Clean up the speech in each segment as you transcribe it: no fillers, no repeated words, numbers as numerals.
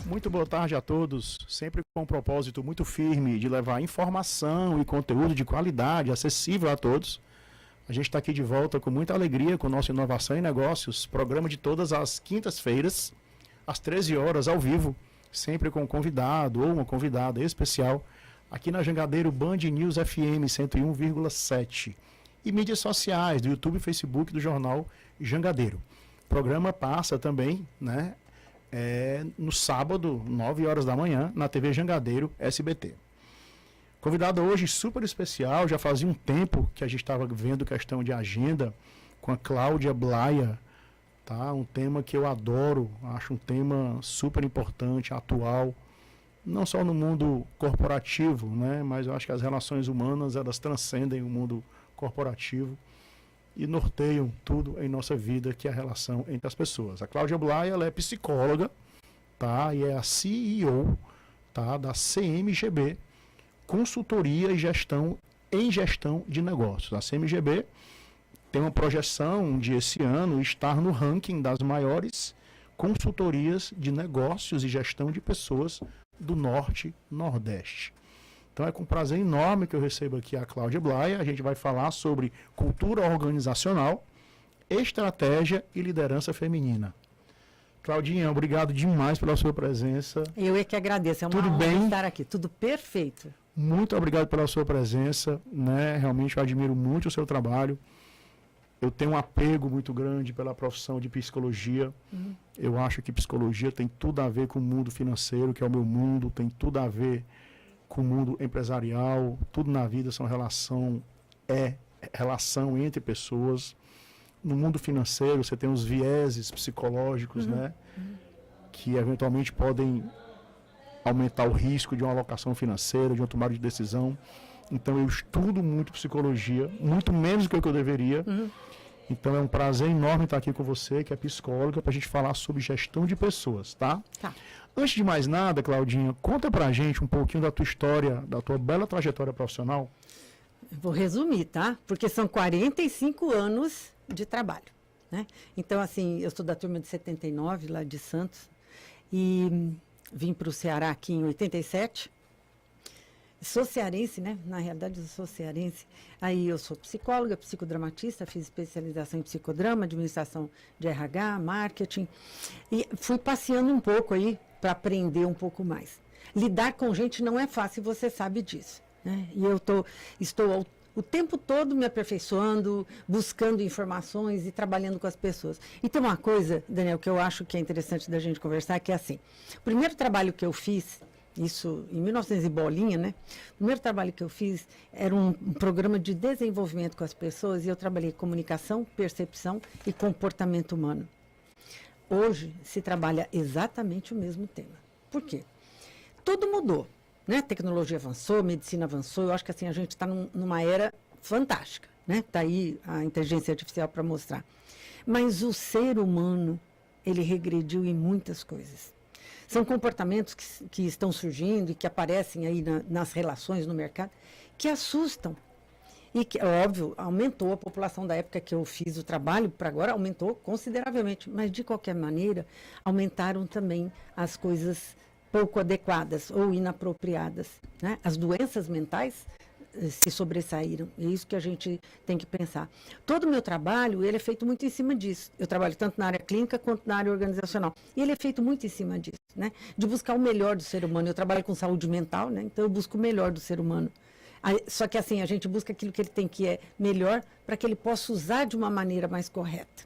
Muito boa tarde a todos, sempre com um propósito muito firme de levar informação e conteúdo de qualidade, acessível a todos. A gente está aqui de volta com muita alegria com o nosso Inovação em Negócios, programa de todas as quintas-feiras, às 13 horas, ao vivo, sempre com um convidado ou uma convidada especial, aqui na Jangadeiro Band News FM 101,7 e mídias sociais do YouTube e Facebook do Jornal Jangadeiro. O programa passa também, né? No sábado, 9 horas da manhã, na TV Jangadeiro SBT. Convidado hoje super especial, já fazia um tempo que a gente estava vendo questão de agenda com a Cláudia Blaia, tá? Um tema que eu adoro, acho um tema super importante, atual, não só no mundo corporativo, né? Mas eu acho que as relações humanas, elas transcendem o mundo corporativo e norteiam tudo em nossa vida, que é a relação entre as pessoas. A Cláudia Blaia, ela é psicóloga, tá? E é a CEO, tá? Da CMGB, Consultoria e Gestão em Gestão de Negócios. A CMGB tem uma projeção de esse ano estar no ranking das maiores consultorias de negócios e gestão de pessoas do Norte e Nordeste. Então é com prazer enorme que eu recebo aqui a Cláudia Blaia. A gente vai falar sobre cultura organizacional, estratégia e liderança feminina. Claudinha, obrigado demais pela sua presença. Eu é que agradeço, é uma honra estar aqui, tudo perfeito. Muito obrigado pela sua presença, né? Realmente eu admiro muito o seu trabalho. Eu tenho um apego muito grande pela profissão de psicologia. Eu acho que psicologia tem tudo a ver com o mundo financeiro, que é o meu mundo, tem tudo a ver com o mundo empresarial, tudo na vida são relação entre pessoas. No mundo financeiro você tem os vieses psicológicos, né? Que eventualmente podem aumentar o risco de uma alocação financeira, de uma tomada de decisão. Então eu estudo muito psicologia, muito menos do que eu deveria. Então é um prazer enorme estar aqui com você, que é psicóloga, para a gente falar sobre gestão de pessoas, tá? Tá. Antes de mais nada, Claudinha, conta pra gente um pouquinho da tua história, da tua bela trajetória profissional. Vou resumir, tá? Porque são 45 anos de trabalho, né? Então, assim, eu sou da turma de 79, lá de Santos, e vim para o Ceará aqui em 87. Sou cearense, né? Na realidade, eu sou cearense. Aí eu sou psicóloga, psicodramatista, fiz especialização em psicodrama, administração de RH, marketing. E fui passeando um pouco aí para aprender um pouco mais. Lidar com gente não é fácil, você sabe disso, né? E eu estou o tempo todo me aperfeiçoando, buscando informações e trabalhando com as pessoas. E tem uma coisa, Daniel, que eu acho que é interessante da gente conversar, que é assim, o primeiro trabalho que eu fiz, isso em 1900 e bolinha, né? O primeiro trabalho que eu fiz era um programa de desenvolvimento com as pessoas e eu trabalhei comunicação, percepção e comportamento humano. Hoje se trabalha exatamente o mesmo tema. Por quê? Tudo mudou, né? Tecnologia avançou, medicina avançou, eu acho que assim a gente está numa era fantástica, né? Está aí a inteligência artificial para mostrar. Mas o ser humano, ele regrediu em muitas coisas. São comportamentos que estão surgindo e que aparecem aí nas relações no mercado, que assustam. E que, óbvio, aumentou a população da época que eu fiz o trabalho, para agora aumentou consideravelmente. Mas, de qualquer maneira, aumentaram também as coisas pouco adequadas ou inapropriadas, né? As doenças mentais se sobressaíram. É isso que a gente tem que pensar. Todo o meu trabalho, ele é feito muito em cima disso. Eu trabalho tanto na área clínica quanto na área organizacional. E ele é feito muito em cima disso, né? De buscar o melhor do ser humano. Eu trabalho com saúde mental, né? Então eu busco o melhor do ser humano. Só que assim, a gente busca aquilo que ele tem que é melhor para que ele possa usar de uma maneira mais correta.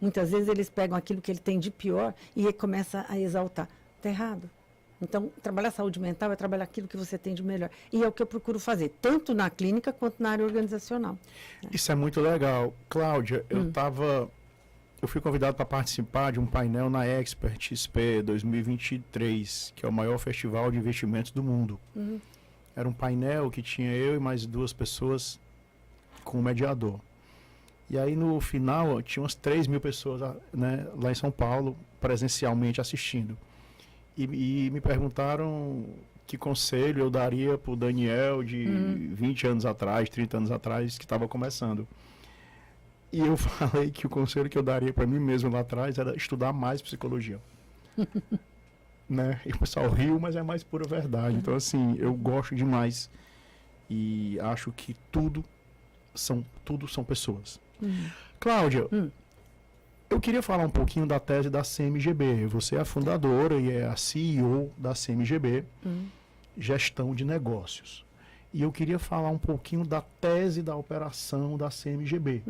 Muitas vezes eles pegam aquilo que ele tem de pior e começa a exaltar. Está errado. Então, trabalhar saúde mental é trabalhar aquilo que você tem de melhor. E é o que eu procuro fazer, tanto na clínica quanto na área organizacional. Isso é muito legal. Cláudia, eu fui convidado para participar de um painel na Expert XP 2023, que é o maior festival de investimentos do mundo. Era um painel que tinha eu e mais 2 pessoas com o mediador. E aí, no final, tinha umas 3.000 pessoas, né, lá em São Paulo, presencialmente assistindo. E me perguntaram que conselho eu daria para o Daniel de 20 anos atrás, 30 anos atrás, que estava começando. E eu falei que o conselho que eu daria para mim mesmo lá atrás era estudar mais psicologia. Né? E o pessoal riu, mas é mais pura verdade. Então, assim, eu gosto demais e acho que tudo são pessoas. Cláudia, eu queria falar um pouquinho da tese da CMGB. Você é a fundadora e é a CEO da CMGB, Gestão de Negócios. E eu queria falar um pouquinho da tese da operação da CMGB,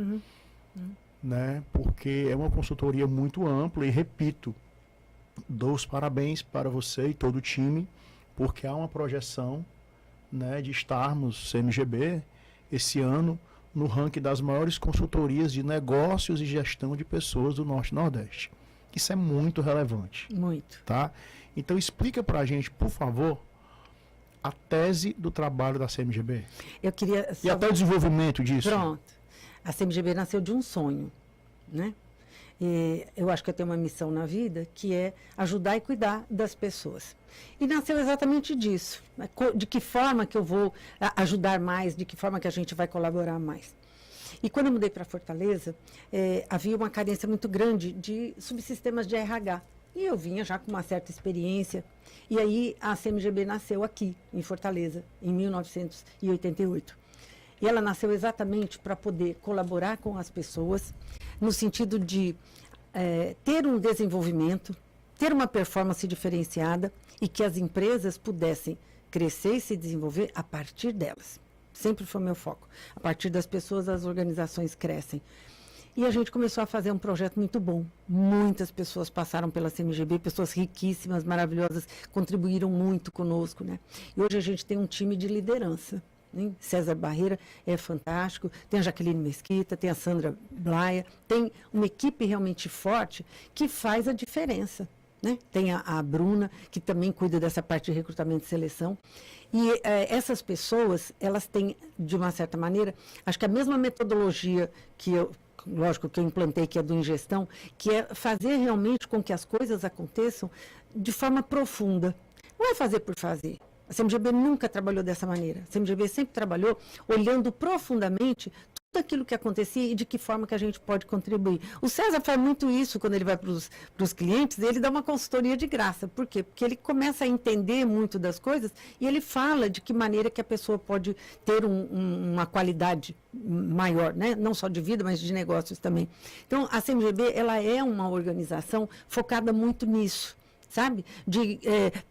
né? Porque é uma consultoria muito ampla e, repito, dou os parabéns para você e todo o time, porque há uma projeção, né, de estarmos, CMGB, esse ano, no ranking das maiores consultorias de negócios e gestão de pessoas do Norte e Nordeste. Isso é muito relevante. Muito. Tá? Então explica para a gente, por favor, a tese do trabalho da CMGB. Eu queria... E até o desenvolvimento disso. Pronto. A CMGB nasceu de um sonho, né? E eu acho que eu tenho uma missão na vida, que é ajudar e cuidar das pessoas. E nasceu exatamente disso. Né? De que forma que eu vou ajudar mais, de que forma que a gente vai colaborar mais. E quando eu mudei para Fortaleza, havia uma carência muito grande de subsistemas de RH. E eu vinha já com uma certa experiência. E aí a CMGB nasceu aqui, em Fortaleza, em 1988. E ela nasceu exatamente para poder colaborar com as pessoas, no sentido de ter um desenvolvimento, ter uma performance diferenciada e que as empresas pudessem crescer e se desenvolver a partir delas. Sempre foi meu foco. A partir das pessoas, as organizações crescem. E a gente começou a fazer um projeto muito bom. Muitas pessoas passaram pela CMGB, pessoas riquíssimas, maravilhosas, contribuíram muito conosco, né? E hoje a gente tem um time de liderança. Hein? César Barreira é fantástico, tem a Jaqueline Mesquita, tem a Sandra Blaia, tem uma equipe realmente forte que faz a diferença. Né? Tem a Bruna, que também cuida dessa parte de recrutamento e seleção. E essas pessoas, elas têm, de uma certa maneira, acho que a mesma metodologia que eu, lógico, que eu implantei, que é do Ingestão, que é fazer realmente com que as coisas aconteçam de forma profunda. Não é fazer por fazer. A CMGB nunca trabalhou dessa maneira. A CMGB sempre trabalhou olhando profundamente tudo aquilo que acontecia e de que forma que a gente pode contribuir. O César faz muito isso quando ele vai para os clientes, ele dá uma consultoria de graça. Por quê? Porque ele começa a entender muito das coisas e ele fala de que maneira que a pessoa pode ter uma qualidade maior, né? Não só de vida, mas de negócios também. Então, a CMGB, ela é uma organização focada muito nisso. Sabe? De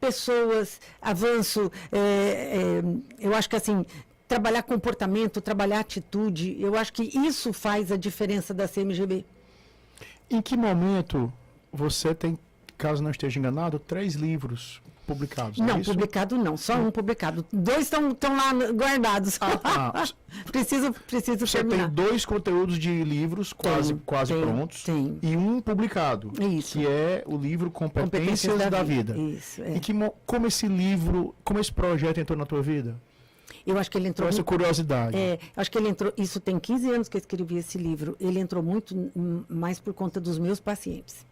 pessoas, avanço, eu acho que assim, trabalhar comportamento, trabalhar atitude, eu acho que isso faz a diferença da CMGB. Em que momento você tem, caso não esteja enganado, 3 livros publicados? Não, é isso? publicado não, só um publicado. 2 estão lá guardados. Preciso Você terminar. tem 2 conteúdos de livros quase prontos e um publicado, isso. que é o livro Competências da Vida. Isso, E como esse livro, como esse projeto entrou na tua vida? Eu acho que ele entrou... Essa curiosidade. Acho que ele entrou... Isso tem 15 anos que eu escrevi esse livro. Ele entrou muito mais por conta dos meus pacientes.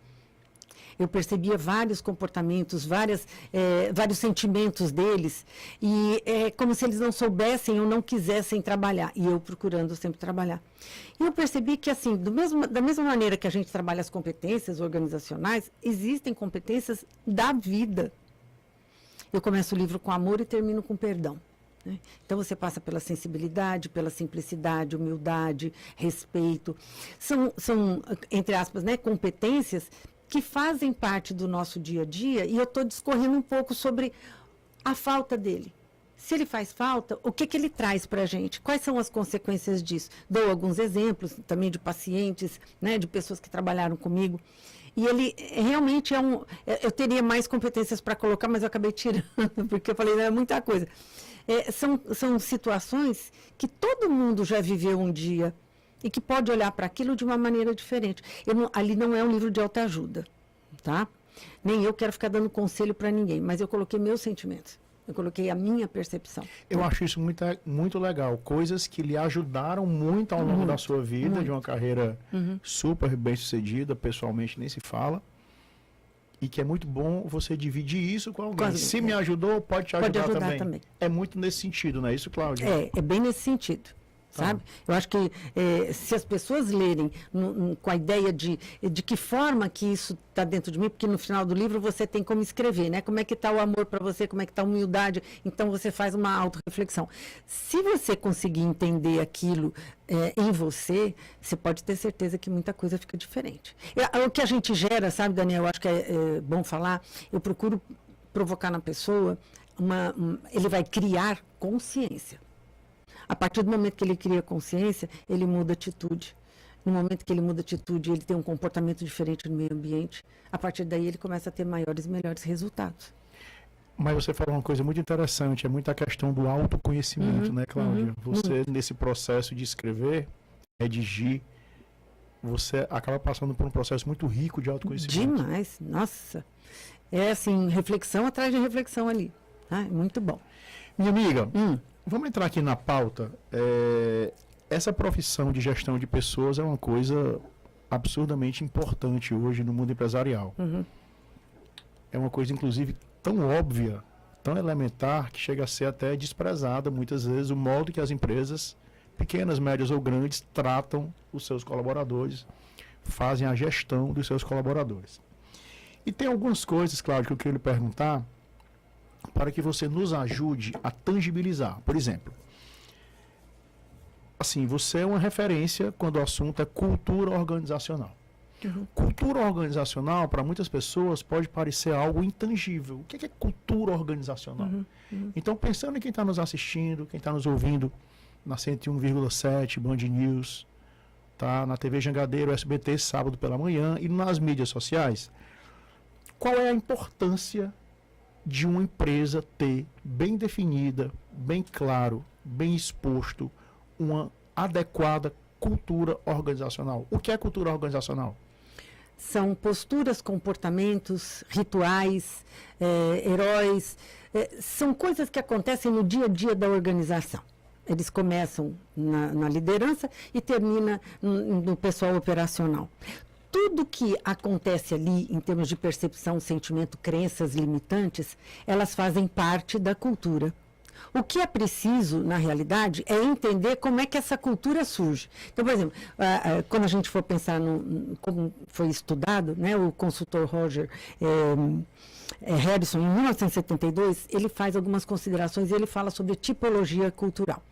Eu percebia vários comportamentos, vários sentimentos deles, e é como se eles não soubessem ou não quisessem trabalhar, e eu procurando sempre trabalhar. E eu percebi que, assim, da mesma maneira que a gente trabalha as competências organizacionais, existem competências da vida. Eu começo o livro com amor e termino com perdão. Né? Então, você passa pela sensibilidade, pela simplicidade, humildade, respeito. São entre aspas, né, competências que fazem parte do nosso dia a dia, e eu estou discorrendo um pouco sobre a falta dele. Se ele faz falta, o que ele traz para a gente? Quais são as consequências disso? Dou alguns exemplos também de pacientes, né, de pessoas que trabalharam comigo. E ele realmente eu teria mais competências para colocar, mas eu acabei tirando, porque eu falei, é muita coisa. São situações que todo mundo já viveu um dia, e que pode olhar para aquilo de uma maneira diferente. Ali não é um livro de autoajuda, tá? Nem eu quero ficar dando conselho para ninguém, mas eu coloquei meus sentimentos, eu coloquei a minha percepção. Eu acho isso muito legal, coisas que lhe ajudaram muito ao longo da sua vida, de uma carreira super bem sucedida, pessoalmente nem se fala, e que é muito bom você dividir isso com alguém. Se me ajudou, pode te ajudar também. É muito nesse sentido, não é isso, Cláudia? É bem nesse sentido. sabe? Eu acho que se as pessoas lerem com a ideia de que forma que isso está dentro de mim, porque no final do livro você tem como escrever, né? Como é que está o amor para você, como é que está a humildade, então você faz uma autorreflexão. Se você conseguir entender aquilo em você, você pode ter certeza que muita coisa fica diferente. O que a gente gera, sabe, Daniel, eu acho que é bom falar, eu procuro provocar na pessoa, ele vai criar consciência. A partir do momento que ele cria consciência, ele muda atitude. No momento que ele muda atitude, ele tem um comportamento diferente no meio ambiente. A partir daí, ele começa a ter maiores e melhores resultados. Mas você falou uma coisa muito interessante, é muita questão do autoconhecimento, né, Cláudia? Você, nesse processo de escrever, redigir, você acaba passando por um processo muito rico de autoconhecimento. Demais, nossa. É assim, reflexão atrás de reflexão ali. Ah, muito bom. Minha amiga, vamos entrar aqui na pauta. Essa profissão de gestão de pessoas é uma coisa absurdamente importante hoje no mundo empresarial. É uma coisa, inclusive, tão óbvia, tão elementar, que chega a ser até desprezada, muitas vezes, o modo que as empresas, pequenas, médias ou grandes, tratam os seus colaboradores, fazem a gestão dos seus colaboradores. E tem algumas coisas, Cláudio, que eu queria lhe perguntar, para que você nos ajude a tangibilizar. Por exemplo, assim, você é uma referência quando o assunto é cultura organizacional. Cultura organizacional, para muitas pessoas, pode parecer algo intangível. O que é cultura organizacional? Então, pensando em quem está nos assistindo, quem está nos ouvindo na 101,7, Band News, tá? Na TV Jangadeiro, SBT, sábado pela manhã, e nas mídias sociais, qual é a importância de uma empresa ter bem definida, bem claro, bem exposto, uma adequada cultura organizacional? O que é cultura organizacional? São posturas, comportamentos, rituais, heróis, são coisas que acontecem no dia a dia da organização. Eles começam na liderança e terminam no pessoal operacional. Tudo que acontece ali, em termos de percepção, sentimento, crenças limitantes, elas fazem parte da cultura. O que é preciso, na realidade, é entender como é que essa cultura surge. Então, por exemplo, quando a gente for pensar como foi estudado, né, o consultor Roger Harrison, em 1972, ele faz algumas considerações e ele fala sobre tipologia cultural.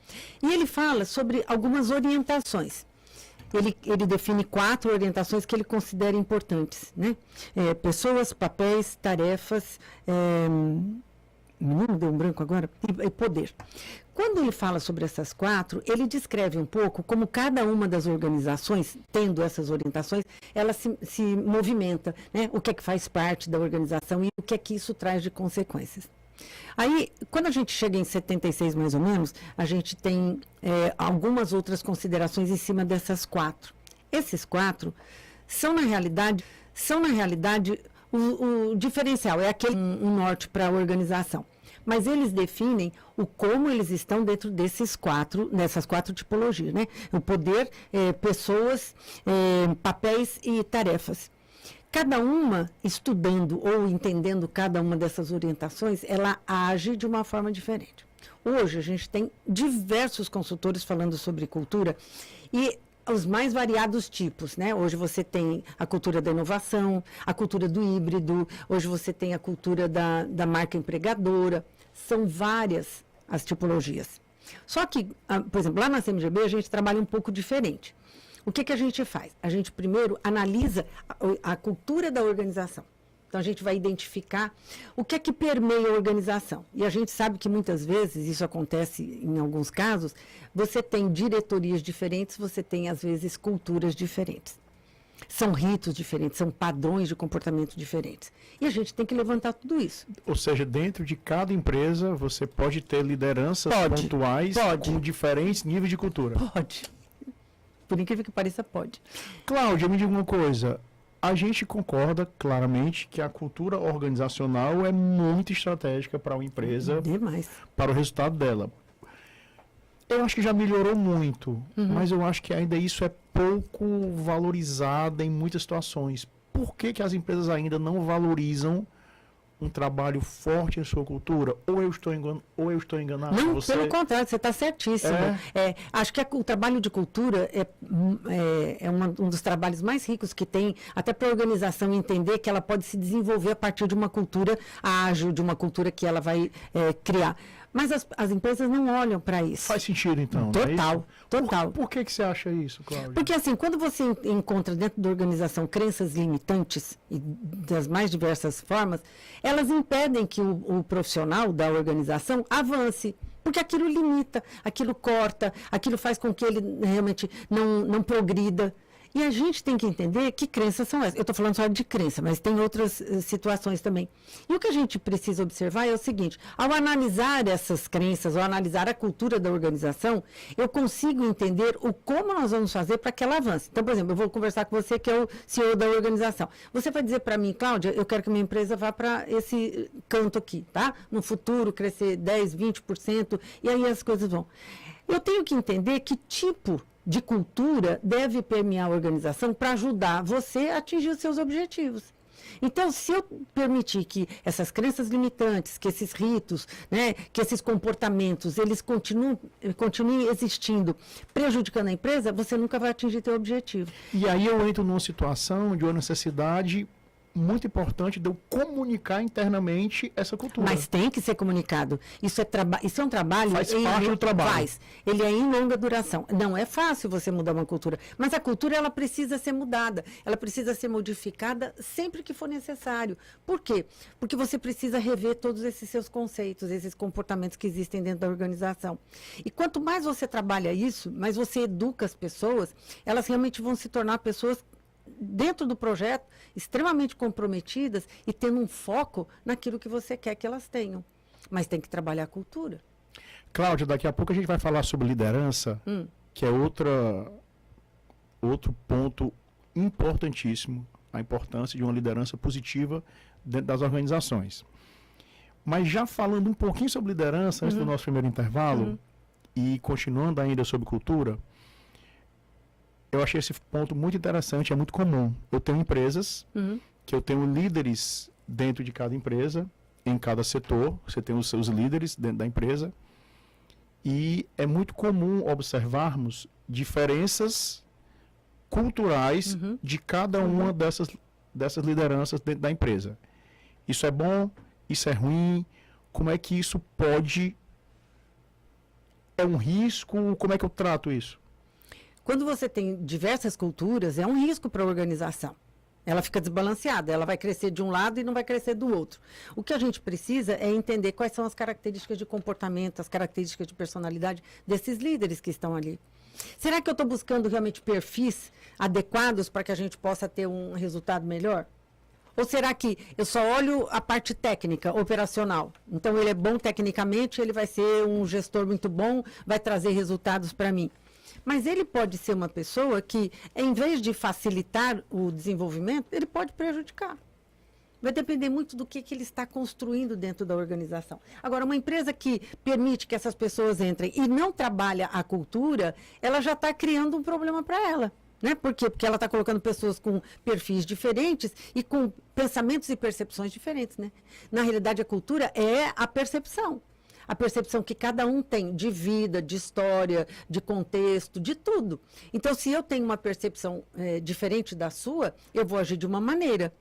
E ele fala sobre algumas orientações. Ele define 4 orientações que ele considera importantes, né? Pessoas, papéis, tarefas, não deu um branco agora, e poder. Quando ele fala sobre essas 4, ele descreve um pouco como cada uma das organizações, tendo essas orientações, ela se movimenta, né? O que é que faz parte da organização e o que é que isso traz de consequências. Aí, quando a gente chega em 76, mais ou menos, a gente tem algumas outras considerações em cima dessas 4. Esses 4 são, na realidade, o diferencial, é aquele um norte para a organização. Mas eles definem o como eles estão dentro dessas 4 tipologias, né? O poder, pessoas, papéis e tarefas. Cada uma, estudando ou entendendo cada uma dessas orientações, ela age de uma forma diferente. Hoje, a gente tem diversos consultores falando sobre cultura e os mais variados tipos, né? Hoje você tem a cultura da inovação, a cultura do híbrido, hoje você tem a cultura da marca empregadora. São várias as tipologias. Só que, por exemplo, lá na CMGB a gente trabalha um pouco diferente. O que a gente faz? A gente primeiro analisa a cultura da organização. Então, a gente vai identificar o que é que permeia a organização. E a gente sabe que muitas vezes, isso acontece em alguns casos, você tem diretorias diferentes, você tem, às vezes, culturas diferentes. São ritos diferentes, são padrões de comportamento diferentes. E a gente tem que levantar tudo isso. Ou seja, dentro de cada empresa, você pode ter lideranças pontuais com diferentes níveis de cultura. Pode. Por incrível que pareça, pode. Cláudia, me diga uma coisa. A gente concorda claramente que a cultura organizacional é muito estratégica para uma empresa, demais, para o resultado dela. Eu acho que já melhorou muito, mas eu acho que ainda isso é pouco valorizado em muitas situações. Por que as empresas ainda não valorizam um trabalho forte em sua cultura? Ou eu estou enganado? Não, Você... pelo contrário, você está certíssimo. Acho que o trabalho de cultura é um dos trabalhos mais ricos que tem, até para a organização entender que ela pode se desenvolver a partir de uma cultura ágil, de uma cultura que ela vai criar. Mas as empresas não olham para isso. Faz sentido, então. Total, total. Por que você acha isso, Cláudia? Porque, assim, quando você encontra dentro da organização crenças limitantes, e das mais diversas formas, elas impedem que o profissional da organização avance. Porque aquilo limita, aquilo corta, aquilo faz com que ele realmente não progrida. E a gente tem que entender que crenças são essas. Eu estou falando só de crença, mas tem outras situações também. E o que a gente precisa observar é o seguinte: ao analisar essas crenças, ao analisar a cultura da organização, eu consigo entender como nós vamos fazer para que ela avance. Então, por exemplo, eu vou conversar com você, que é o CEO da organização. Você vai dizer para mim, Cláudia, eu quero que minha empresa vá para esse canto aqui, tá? No futuro, crescer 10%, 20%, e aí as coisas vão. Eu tenho que entender que tipo de cultura deve permear a organização para ajudar você a atingir os seus objetivos. Então, se eu permitir que essas crenças limitantes, que esses ritos, né, que esses comportamentos, eles continuem existindo, prejudicando a empresa, você nunca vai atingir seu objetivo. E aí eu entro numa situação de uma necessidade muito importante de eu comunicar internamente essa cultura. Mas tem que ser comunicado. Isso é um trabalho... Faz parte do trabalho. Faz. Ele é em longa duração. Não é fácil você mudar uma cultura, mas a cultura ela precisa ser mudada. Ela precisa ser modificada sempre que for necessário. Por quê? Porque você precisa rever todos esses seus conceitos, esses comportamentos que existem dentro da organização. E quanto mais você trabalha isso, mais você educa as pessoas, elas realmente vão se tornar pessoas dentro do projeto, extremamente comprometidas e tendo um foco naquilo que você quer que elas tenham. Mas tem que trabalhar a cultura. Cláudia, daqui a pouco a gente vai falar sobre liderança, que é outro ponto importantíssimo, a importância de uma liderança positiva dentro das organizações. Mas já falando um pouquinho sobre liderança, antes do nosso primeiro intervalo, e continuando ainda sobre cultura, eu achei esse ponto muito interessante, é muito comum. Eu tenho empresas que eu tenho líderes dentro de cada empresa, em cada setor, você tem os seus líderes dentro da empresa, e é muito comum observarmos diferenças culturais de cada uma dessas lideranças dentro da empresa. Isso é bom? Isso é ruim? Como é que isso pode... É um risco? Como é que eu trato isso? Quando você tem diversas culturas, é um risco para a organização. Ela fica desbalanceada, ela vai crescer de um lado e não vai crescer do outro. O que a gente precisa é entender quais são as características de comportamento, as características de personalidade desses líderes que estão ali. Será que eu estou buscando realmente perfis adequados para que a gente possa ter um resultado melhor? Ou será que eu só olho a parte técnica, operacional? Então, ele é bom tecnicamente, ele vai ser um gestor muito bom, vai trazer resultados para mim. Mas ele pode ser uma pessoa que, em vez de facilitar o desenvolvimento, ele pode prejudicar. Vai depender muito do que ele está construindo dentro da organização. Agora, uma empresa que permite que essas pessoas entrem e não trabalha a cultura, ela já está criando um problema para ela. Né? Por quê? Porque ela está colocando pessoas com perfis diferentes e com pensamentos e percepções diferentes. Né? Na realidade, a cultura é a percepção. A percepção que cada um tem de vida, de história, de contexto, de tudo. Então, se eu tenho uma percepção diferente da sua, eu vou agir de uma maneira.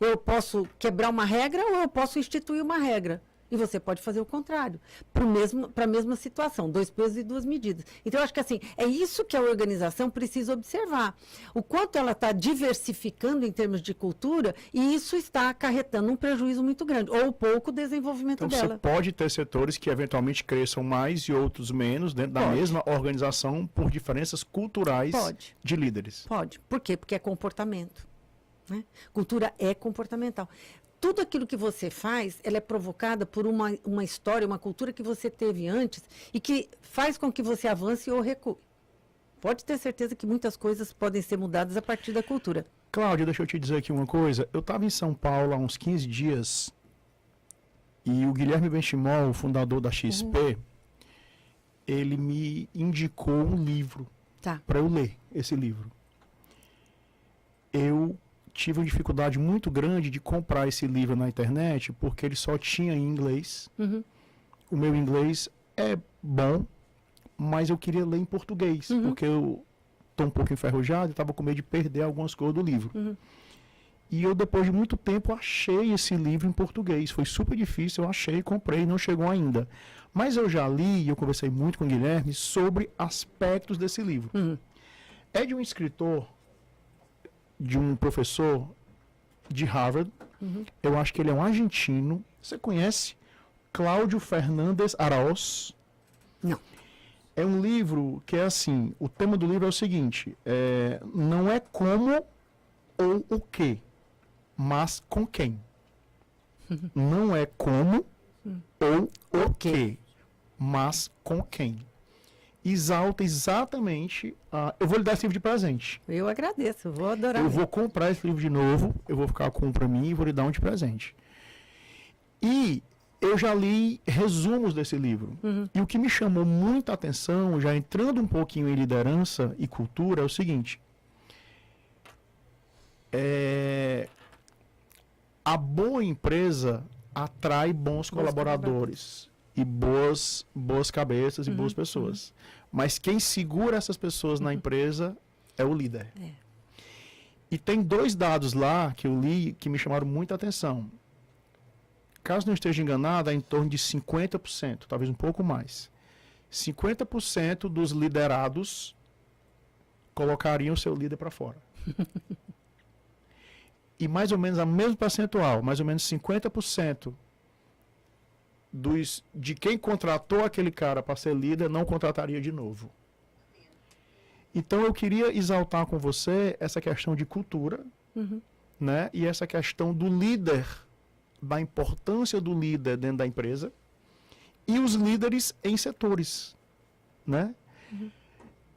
Eu posso quebrar uma regra ou eu posso instituir uma regra. E você pode fazer o contrário, para a mesma situação, 2 pesos e 2 medidas. Então, eu acho que assim, é isso que a organização precisa observar. O quanto ela está diversificando em termos de cultura, e isso está acarretando um prejuízo muito grande, ou pouco desenvolvimento então, dela. Você pode ter setores que eventualmente cresçam mais e outros menos dentro da mesma organização por diferenças culturais de líderes. Pode. Por quê? Porque é comportamento. Né? Cultura é comportamental. Tudo aquilo que você faz, ela é provocada por uma história, uma cultura que você teve antes e que faz com que você avance ou recue. Pode ter certeza que muitas coisas podem ser mudadas a partir da cultura. Cláudia, deixa eu te dizer aqui uma coisa. Eu estava em São Paulo há uns 15 dias e o Guilherme Benchimol, o fundador da XP, ele me indicou um livro para eu ler esse livro. Eu tive uma dificuldade muito grande de comprar esse livro na internet, porque ele só tinha em inglês. O meu inglês é bom, mas eu queria ler em português, porque eu estou um pouco enferrujado e estava com medo de perder algumas coisas do livro. E eu, depois de muito tempo, achei esse livro em português. Foi super difícil, eu achei, comprei, não chegou ainda. Mas eu já li, e eu conversei muito com o Guilherme, sobre aspectos desse livro. É de um escritor, de um professor de Harvard. Eu acho que ele é um argentino. Você conhece? Cláudio Fernandes Araoz? Não. É um livro que é assim, o tema do livro é o seguinte, não é como ou o que, mas com quem. Não é como ou o que, mas com quem. Exalta exatamente, eu vou lhe dar esse livro de presente. Eu agradeço, vou adorar. Eu vou comprar esse livro de novo, eu vou ficar com um para mim e vou lhe dar um de presente. E eu já li resumos desse livro. E o que me chamou muita atenção, já entrando um pouquinho em liderança e cultura, é o seguinte. A boa empresa atrai bons colaboradores e boas cabeças e boas pessoas. Mas quem segura essas pessoas na empresa é o líder. E tem 2 dados lá que eu li que me chamaram muita atenção. Caso não esteja enganado, é em torno de 50%, talvez um pouco mais. 50% dos liderados colocariam o seu líder para fora. E mais ou menos a mesma percentual, mais ou menos 50% de quem contratou aquele cara para ser líder não contrataria de novo. Então eu queria exaltar com você essa questão de cultura, né? E essa questão do líder, da importância do líder dentro da empresa e os líderes em setores, né?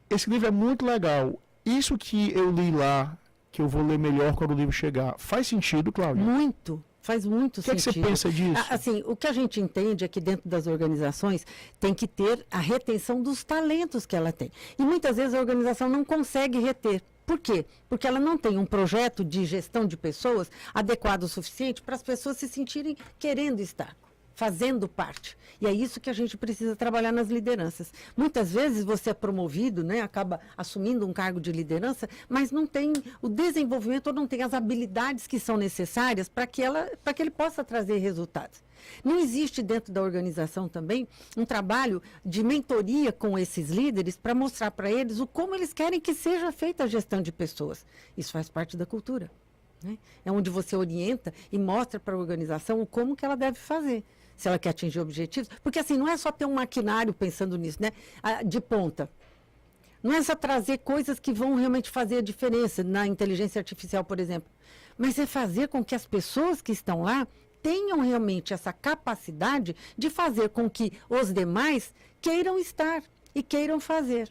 Esse livro é muito legal. Isso que eu li lá, que eu vou ler melhor quando o livro chegar, faz sentido, Cláudia? Muito. Faz muito sentido. O que você pensa disso? Assim, o que a gente entende é que dentro das organizações tem que ter a retenção dos talentos que ela tem. E muitas vezes a organização não consegue reter. Por quê? Porque ela não tem um projeto de gestão de pessoas adequado o suficiente para as pessoas se sentirem querendo estar, fazendo parte. E é isso que a gente precisa trabalhar nas lideranças. Muitas vezes você é promovido, né, acaba assumindo um cargo de liderança, mas não tem o desenvolvimento ou não tem as habilidades que são necessárias para que ele possa trazer resultados. Não existe dentro da organização também um trabalho de mentoria com esses líderes para mostrar para eles como eles querem que seja feita a gestão de pessoas. Isso faz parte da cultura, né? É onde você orienta e mostra para a organização como que ela deve fazer, se ela quer atingir objetivos. Porque assim, não é só ter um maquinário pensando nisso, né? De ponta. Não é só trazer coisas que vão realmente fazer a diferença na inteligência artificial, por exemplo. Mas é fazer com que as pessoas que estão lá tenham realmente essa capacidade de fazer com que os demais queiram estar e queiram fazer.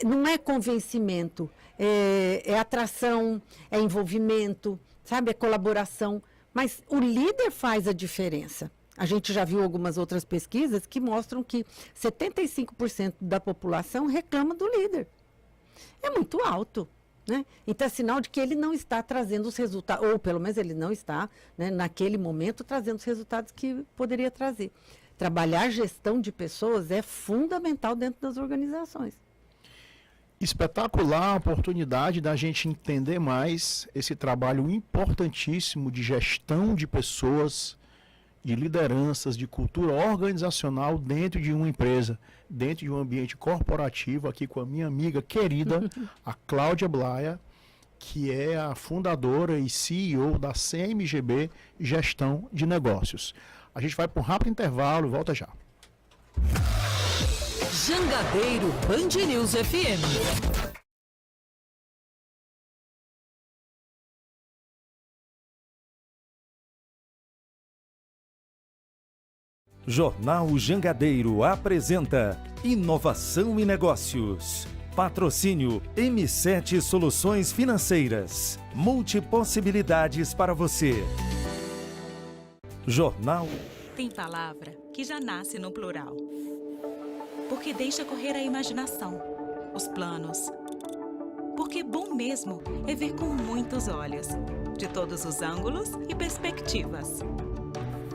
Não é convencimento, é atração, é envolvimento, sabe? É colaboração. Mas o líder faz a diferença. A gente já viu algumas outras pesquisas que mostram que 75% da população reclama do líder. É muito alto, né? Então é sinal de que ele não está trazendo os resultados, ou pelo menos ele não está, né, naquele momento, trazendo os resultados que poderia trazer. Trabalhar gestão de pessoas é fundamental dentro das organizações. Espetacular a oportunidade da gente entender mais esse trabalho importantíssimo de gestão de pessoas, de lideranças, de cultura organizacional dentro de uma empresa, dentro de um ambiente corporativo, aqui com a minha amiga querida, a Cláudia Blaia, que é a fundadora e CEO da CMGB Gestão de Negócios. A gente vai para um rápido intervalo e volta já. Jangadeiro Band News FM. Jornal Jangadeiro apresenta Inovação e Negócios. Patrocínio M7 Soluções Financeiras. Multipossibilidades para você. Jornal. Tem palavra que já nasce no plural. Porque deixa correr a imaginação, os planos, Porque bom mesmo é ver com muitos olhos, de todos os ângulos e perspectivas.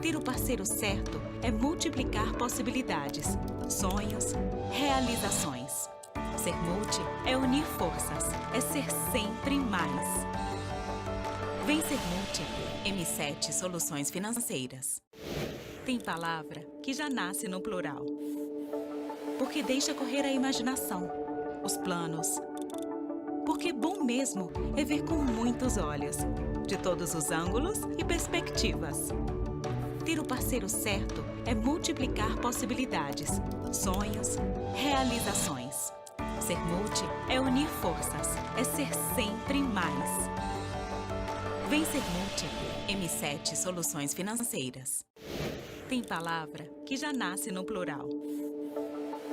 Ter o parceiro certo é multiplicar possibilidades, sonhos, realizações. Ser multi é unir forças, é ser sempre mais. Vem ser multi. M7 Soluções Financeiras. Tem palavra que já nasce no plural. Porque deixa correr a imaginação, os planos. Porque bom mesmo é ver com muitos olhos, de todos os ângulos e perspectivas. Ter o parceiro certo é multiplicar possibilidades, sonhos, realizações. Ser multi é unir forças, é ser sempre mais. Vem ser multi. M7 Soluções Financeiras. Tem palavra que já nasce no plural.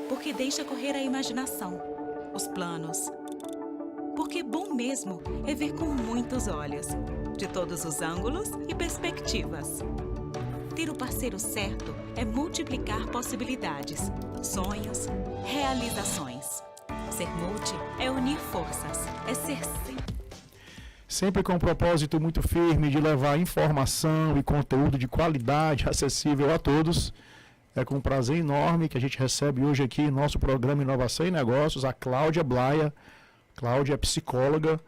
Porque deixa correr a imaginação, os planos. Porque bom mesmo é ver com muitos olhos, de todos os ângulos e perspectivas. Ter o parceiro certo é multiplicar possibilidades, sonhos, realizações. Ser multi é unir forças, é ser Sempre com um propósito muito firme de levar informação e conteúdo de qualidade acessível a todos. É com um prazer enorme que a gente recebe hoje aqui no nosso programa Inovação e Negócios a Cláudia Blaia. Cláudia é psicóloga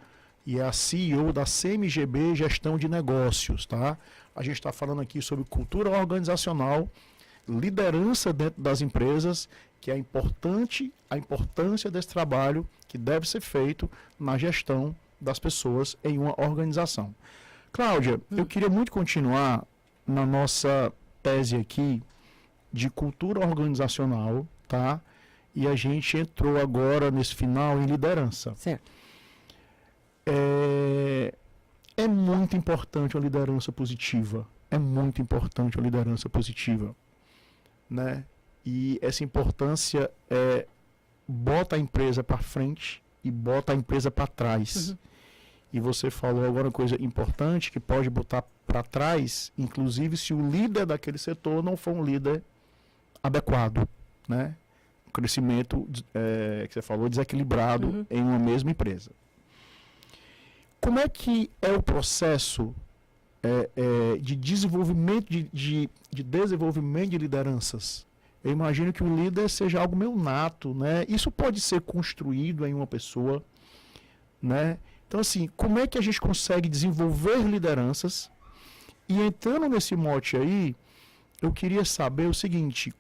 e é a CEO da CMGB Gestão de Negócios, tá? A gente está falando aqui sobre cultura organizacional, liderança dentro das empresas, que é a importância desse trabalho que deve ser feito na gestão das pessoas em uma organização. Cláudia, eu queria muito continuar na nossa tese aqui de cultura organizacional, tá? E a gente entrou agora nesse final em liderança. Certo. É muito importante a liderança positiva. É muito importante a liderança positiva, né? E essa importância bota a empresa para frente e bota a empresa para trás. Uhum. E você falou agora uma coisa importante que pode botar para trás, inclusive se o líder daquele setor não for um líder adequado, né? O crescimento que você falou desequilibrado em uma mesma empresa. Como é que é o processo de desenvolvimento de desenvolvimento de lideranças? Eu imagino que o líder seja algo meio nato, né? Isso pode ser construído em uma pessoa, né? Então, assim, como é que a gente consegue desenvolver lideranças? E entrando nesse mote aí, eu queria saber o seguinte: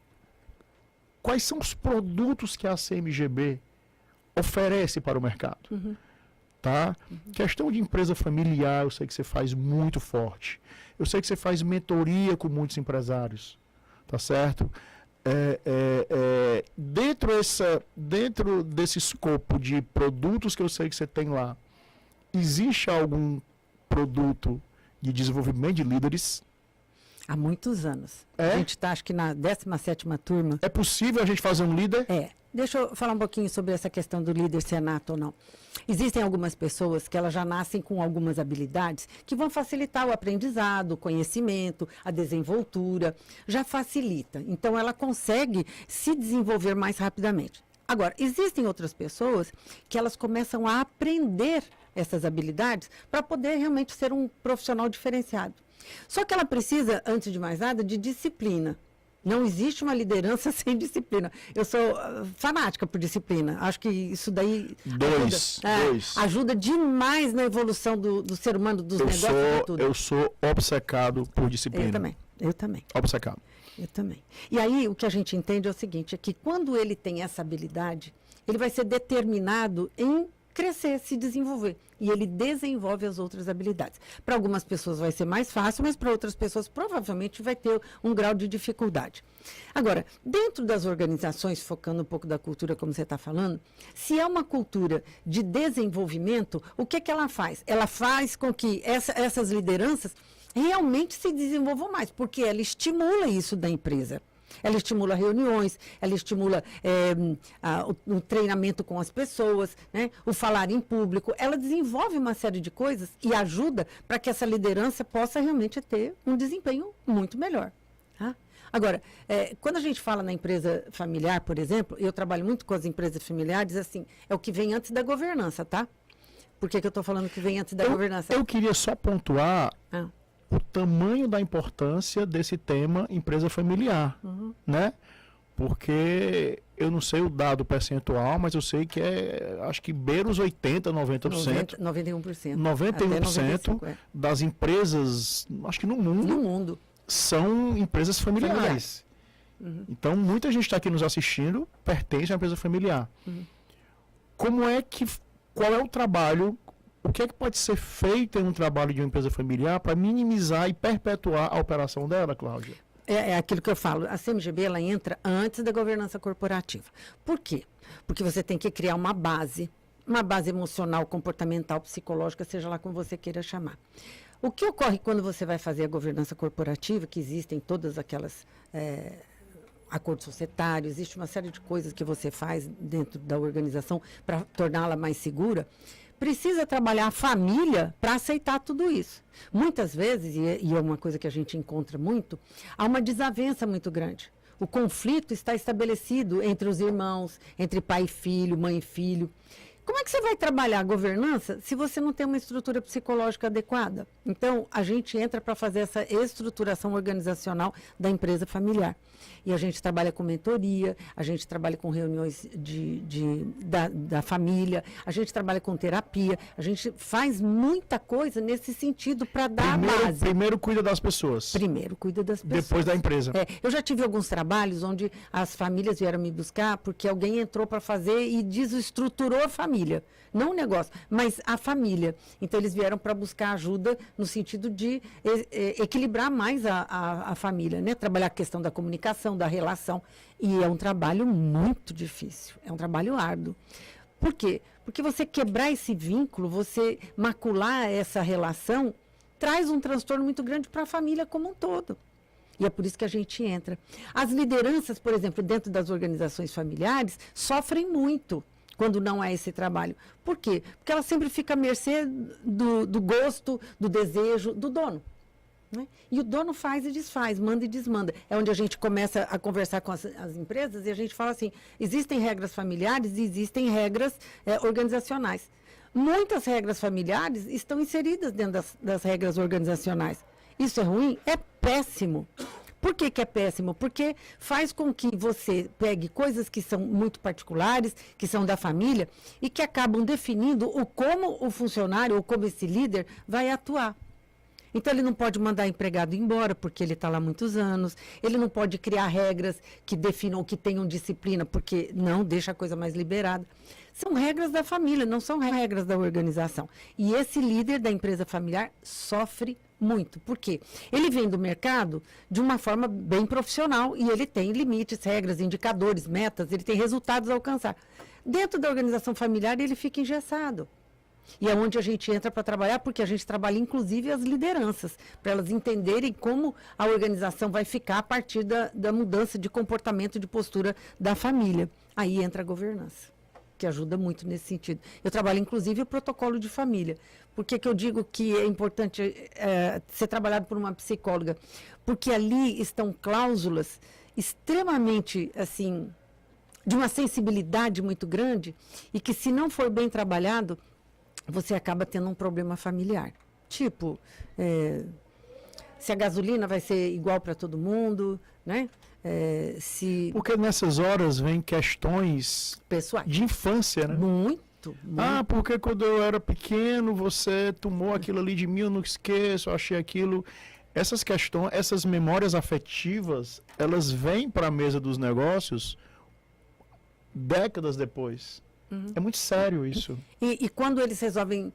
quais são os produtos que a CMGB oferece para o mercado? Uhum. Tá? Uhum. Questão de empresa familiar, eu sei que você faz muito forte. Eu sei que você faz mentoria com muitos empresários, tá certo? Dentro desse escopo de produtos que eu sei que você tem lá, existe algum produto de desenvolvimento de líderes? Há muitos anos. A gente está, acho que na 17ª turma. É possível a gente fazer um líder? Deixa eu falar um pouquinho sobre essa questão do líder ser nato ou não. Existem algumas pessoas que elas já nascem com algumas habilidades que vão facilitar o aprendizado, o conhecimento, a desenvoltura, já facilita. Então, ela consegue se desenvolver mais rapidamente. Agora, existem outras pessoas que elas começam a aprender essas habilidades para poder realmente ser um profissional diferenciado. Só que ela precisa, antes de mais nada, de disciplina. Não existe uma liderança sem disciplina. Eu sou fanática por disciplina. Acho que isso daí ajuda demais na evolução do ser humano, dos negócios e tudo. Eu sou obcecado por disciplina. Eu também. Obcecado. Eu também. E aí, o que a gente entende é o seguinte, é que quando ele tem essa habilidade, ele vai ser determinado em crescer, se desenvolver. E ele desenvolve as outras habilidades. Para algumas pessoas vai ser mais fácil, mas para outras pessoas provavelmente vai ter um grau de dificuldade. Agora, dentro das organizações, focando um pouco da cultura, como você está falando, se é uma cultura de desenvolvimento, o que ela faz? Ela faz com que essas lideranças realmente se desenvolvam mais, porque ela estimula isso da empresa. Ela estimula reuniões, ela estimula o treinamento com as pessoas, né? O falar em público. Ela desenvolve uma série de coisas e ajuda para que essa liderança possa realmente ter um desempenho muito melhor. Tá? Agora, quando a gente fala na empresa familiar, por exemplo, eu trabalho muito com as empresas familiares, assim, é o que vem antes da governança, tá? Por que eu estou falando que vem antes da governança? Eu queria só pontuar Ah. o tamanho da importância desse tema empresa familiar, né? Porque eu não sei o dado percentual, mas eu sei que acho que beira os 80%, 90%. 91%. 91% Até 95%, das empresas, acho que no mundo, no mundo. são empresas familiares. Então, muita gente está aqui nos assistindo pertence à empresa familiar. Qual é o trabalho, o que é que pode ser feito em um trabalho de uma empresa familiar para minimizar e perpetuar a operação dela, Cláudia? É aquilo que eu falo, a CMGB ela entra antes da governança corporativa. Por quê? Porque você tem que criar uma base emocional, comportamental, psicológica, seja lá como você queira chamar. O que ocorre quando você vai fazer a governança corporativa, que existem todas aquelas acordos societários, existe uma série de coisas que você faz dentro da organização para torná-la mais segura, precisa trabalhar a família para aceitar tudo isso. Muitas vezes, e é uma coisa que a gente encontra muito, há uma desavença muito grande. O conflito está estabelecido entre os irmãos, entre pai e filho, mãe e filho. Como é que você vai trabalhar a governança se você não tem uma estrutura psicológica adequada? Então, a gente entra para fazer essa estruturação organizacional da empresa familiar. E a gente trabalha com mentoria, a gente trabalha com reuniões da família, a gente trabalha com terapia, a gente faz muita coisa nesse sentido para dar a base. Primeiro cuida das pessoas. Primeiro cuida das pessoas. Depois da empresa. Eu já tive alguns trabalhos onde as famílias vieram me buscar porque alguém entrou para fazer e desestruturou a família. Não o negócio, mas a família. Então, eles vieram para buscar ajuda no sentido de equilibrar mais a família, né? Trabalhar a questão da comunicação, da relação. E é um trabalho muito difícil, é um trabalho árduo. Por quê? Porque você quebrar esse vínculo, você macular essa relação, traz um transtorno muito grande para a família como um todo. E é por isso que a gente entra. As lideranças, por exemplo, dentro das organizações familiares, sofrem muito quando não há esse trabalho. Por quê? Porque ela sempre fica à mercê do gosto, do desejo do dono. Né? E o dono faz e desfaz, manda e desmanda. É onde a gente começa a conversar com as empresas e a gente fala assim, existem regras familiares e existem regras organizacionais. Muitas regras familiares estão inseridas dentro das regras organizacionais. Isso é ruim? É péssimo. Por que é péssimo? Porque faz com que você pegue coisas que são muito particulares, que são da família, e que acabam definindo como o funcionário ou como esse líder vai atuar. Então, ele não pode mandar empregado embora, porque ele está lá há muitos anos. Ele não pode criar regras que definam, que tenham disciplina, porque não deixa a coisa mais liberada. São regras da família, não são regras da organização. E esse líder da empresa familiar sofre muito. Por quê? Ele vem do mercado de uma forma bem profissional e ele tem limites, regras, indicadores, metas, ele tem resultados a alcançar. Dentro da organização familiar, ele fica engessado. E é onde a gente entra para trabalhar, porque a gente trabalha inclusive as lideranças, para elas entenderem como a organização vai ficar a partir da mudança de comportamento, de postura da família. Aí entra a governança, que ajuda muito nesse sentido. Eu trabalho inclusive o protocolo de família. Por que eu digo que é importante ser trabalhado por uma psicóloga? Porque ali estão cláusulas extremamente, assim, de uma sensibilidade muito grande e que, se não for bem trabalhado, você acaba tendo um problema familiar. Tipo, se a gasolina vai ser igual para todo mundo, né? Porque nessas horas vem questões pessoais de infância, né? Muito. Porque quando eu era pequeno você tomou aquilo ali de mim, eu não esqueço, eu achei aquilo. Essas questões, essas memórias afetivas, elas vêm para a mesa dos negócios décadas depois. É muito sério isso. E quando eles resolvem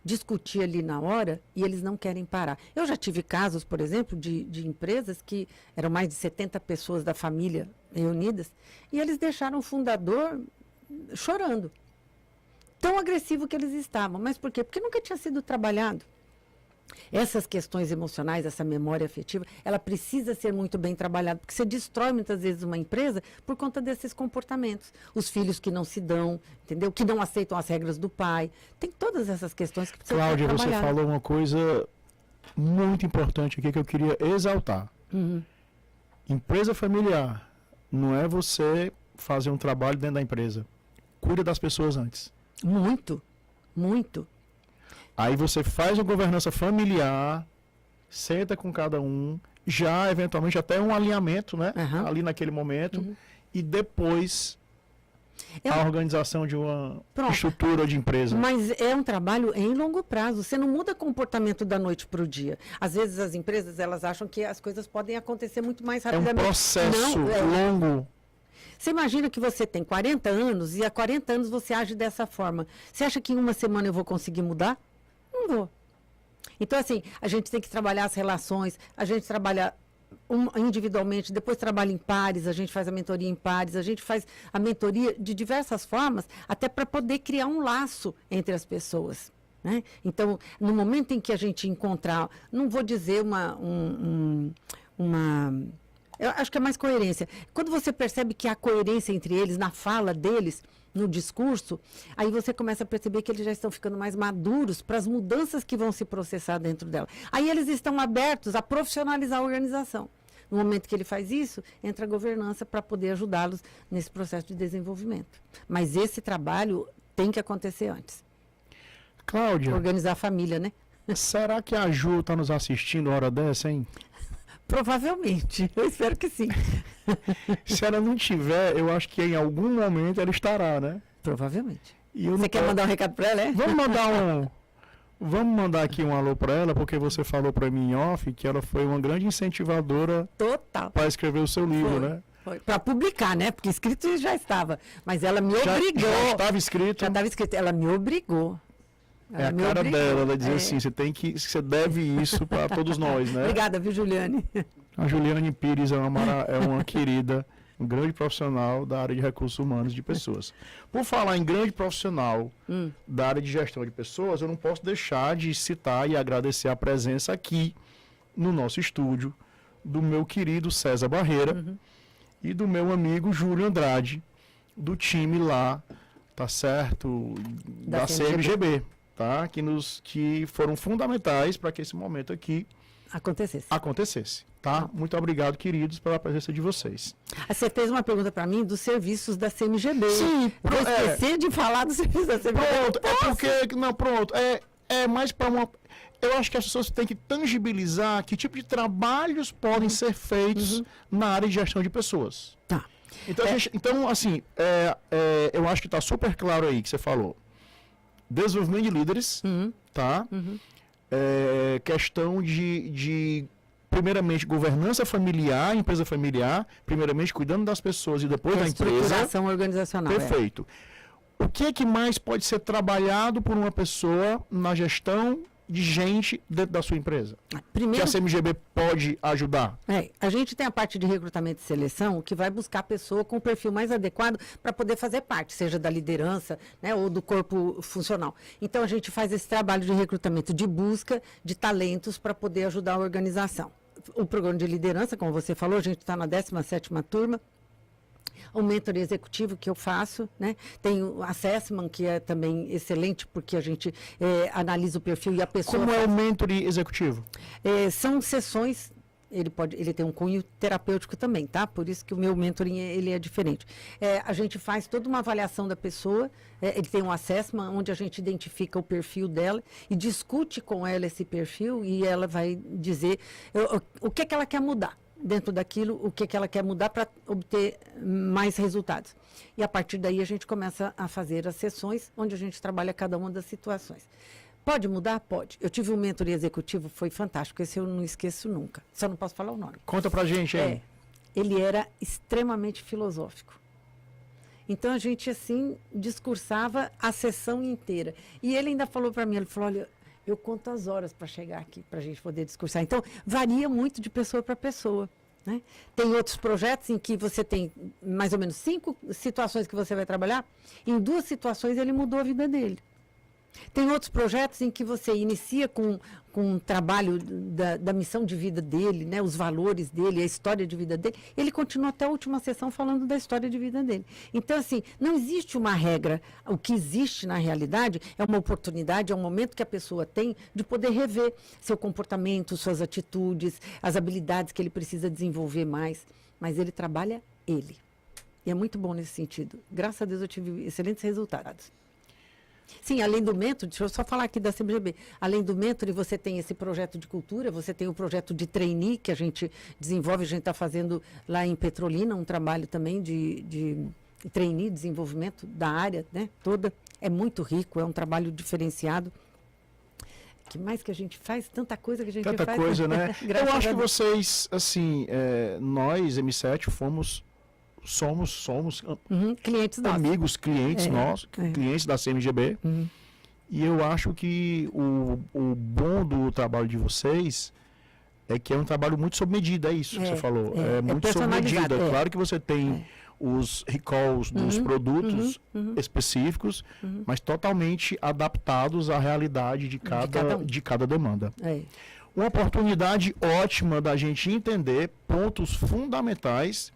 discutir ali na hora, e eles não querem parar. Eu já tive casos, por exemplo, de empresas que eram mais de 70 pessoas da família reunidas, e eles deixaram o fundador chorando. Tão agressivo que eles estavam. Mas por quê? Porque nunca tinha sido trabalhado. Essas questões emocionais, essa memória afetiva, ela precisa ser muito bem trabalhada, porque você destrói muitas vezes uma empresa por conta desses comportamentos. Os filhos que não se dão, entendeu? Que não aceitam as regras do pai. Tem todas essas questões que precisam ser trabalhadas. Cláudia, você falou uma coisa muito importante aqui que eu queria exaltar. Empresa familiar não é você fazer um trabalho dentro da empresa. Cuida das pessoas antes. Muito. muito. Aí você faz uma governança familiar, senta com cada um, já eventualmente até um alinhamento, né? Aham. Ali naquele momento, e depois É a um- organização de uma Pronto. estrutura de empresa. Mas é um trabalho em longo prazo. Você não muda comportamento da noite para o dia. Às vezes as empresas elas acham que as coisas podem acontecer muito mais É um rapidamente. processo Não, é. longo. Você imagina que você tem 40 anos e há 40 anos você age dessa forma. Você acha que em uma semana eu vou conseguir mudar? Não vou. Então, assim, a gente tem que trabalhar as relações, a gente trabalha individualmente, depois trabalha em pares, a gente faz a mentoria em pares, a gente faz a mentoria de diversas formas, até para poder criar um laço entre as pessoas. Né? Então, no momento em que a gente encontrar, não vou dizer eu acho que é mais coerência. Quando você percebe que há coerência entre eles, na fala deles, no discurso, aí você começa a perceber que eles já estão ficando mais maduros para as mudanças que vão se processar dentro dela. Aí eles estão abertos a profissionalizar a organização. No momento que ele faz isso, entra a governança para poder ajudá-los nesse processo de desenvolvimento. Mas esse trabalho tem que acontecer antes. Cláudia, Organizar a família, né? será que a Ju está nos assistindo a hora dessa, hein? Provavelmente. Eu espero que sim. Se ela não tiver, eu acho que em algum momento ela estará, né? Provavelmente. E eu não Você quer tô- mandar um recado para ela, é? Vamos mandar aqui um alô para ela, porque você falou para mim em off que ela foi uma grande incentivadora Total. para escrever o seu livro, né? Para publicar, né? Porque escrito já estava. Mas ela me obrigou. Já estava escrito. Já estava escrito. Ela me obrigou. É Ela a me cara obrigou. dela, ela diz É. assim, você deve isso para todos nós, né? Obrigada, viu, Juliane? A Juliane Pires é uma querida, um grande profissional da área de recursos humanos de pessoas. Por falar em grande profissional da área de gestão de pessoas, eu não posso deixar de citar e agradecer a presença aqui no nosso estúdio do meu querido César Barreira e do meu amigo Júlio Andrade, do time lá, tá certo? Da CMGB, tá? Que foram fundamentais para que esse momento aqui acontecesse, tá? Muito obrigado, queridos, pela presença de vocês. Você fez uma pergunta para mim dos serviços da CMGB. Sim, Vou esquecer de falar dos serviços da CMGB. Pronto, é porque. Não, pronto. É mais para uma. Eu acho que as pessoas têm que tangibilizar que tipo de trabalhos podem ser feitos na área de gestão de pessoas. Tá. Então, assim, eu acho que está super claro aí que você falou. Desenvolvimento de líderes, tá? Questão de, primeiramente, governança familiar, empresa familiar, primeiramente cuidando das pessoas e depois da empresa. Estruturação organizacional. Perfeito. O que é que mais pode ser trabalhado por uma pessoa na gestão de gente dentro da sua empresa? Que Primeiro, a CMGB pode ajudar? a gente tem a parte de recrutamento e seleção que vai buscar a pessoa com o perfil mais adequado para poder fazer parte, seja da liderança, né, ou do corpo funcional. Então, a gente faz esse trabalho de recrutamento, de busca de talentos para poder ajudar a organização. O programa de liderança, como você falou, a gente está na 17ª turma. O mentor executivo que eu faço, né? Tem o assessment, que é também excelente, porque a gente analisa o perfil e a pessoa... Como é o mentor executivo? São sessões, ele tem um cunho terapêutico também, tá? Por isso que o meu mentoring, ele é diferente. A gente faz toda uma avaliação da pessoa, ele tem um assessment, onde a gente identifica o perfil dela e discute com ela esse perfil e ela vai dizer o que é que ela quer mudar. Dentro daquilo, o que ela quer mudar para obter mais resultados. E a partir daí a gente começa a fazer as sessões onde a gente trabalha cada uma das situações. Pode mudar? Pode. Eu tive um mentor executivo, foi fantástico, esse eu não esqueço nunca. Só não posso falar o nome. Conta pra gente aí. Ele era extremamente filosófico. Então a gente assim discursava a sessão inteira. E ele ainda falou para mim, ele falou, olha, eu conto as horas para chegar aqui, para a gente poder discursar. Então, varia muito de pessoa para pessoa. Né? Tem outros projetos em que você tem mais ou menos 5 situações que você vai trabalhar. Em 2 situações, ele mudou a vida dele. Tem outros projetos em que você inicia com um trabalho da missão de vida dele, né, os valores dele, a história de vida dele. Ele continua até a última sessão falando da história de vida dele. Então, assim, não existe uma regra. O que existe na realidade é uma oportunidade, é um momento que a pessoa tem de poder rever seu comportamento, suas atitudes, as habilidades que ele precisa desenvolver mais. Mas ele trabalha ele. E é muito bom nesse sentido. Graças a Deus eu tive excelentes resultados. Sim, além do Mentor, deixa eu só falar aqui da CMGB. Além do Mentor, você tem esse projeto de cultura, você tem o projeto de trainee que a gente desenvolve, a gente está fazendo lá em Petrolina, um trabalho também de trainee, desenvolvimento da área, né, toda. É muito rico, é um trabalho diferenciado. O que mais que a gente faz? Tanta coisa que a gente faz. Tanta coisa, né? Eu acho que Deus. vocês, assim, nós, M7, somos Clientes nossos. amigos, clientes nossos, é. clientes da CMGB. E eu acho que o bom do trabalho de vocês é que é um trabalho muito sob medida, é isso que você falou. É muito sob personalizado, medida. Claro que você tem os recalls dos produtos específicos, mas totalmente adaptados à realidade de cada demanda. É. Uma oportunidade ótima da gente entender pontos fundamentais,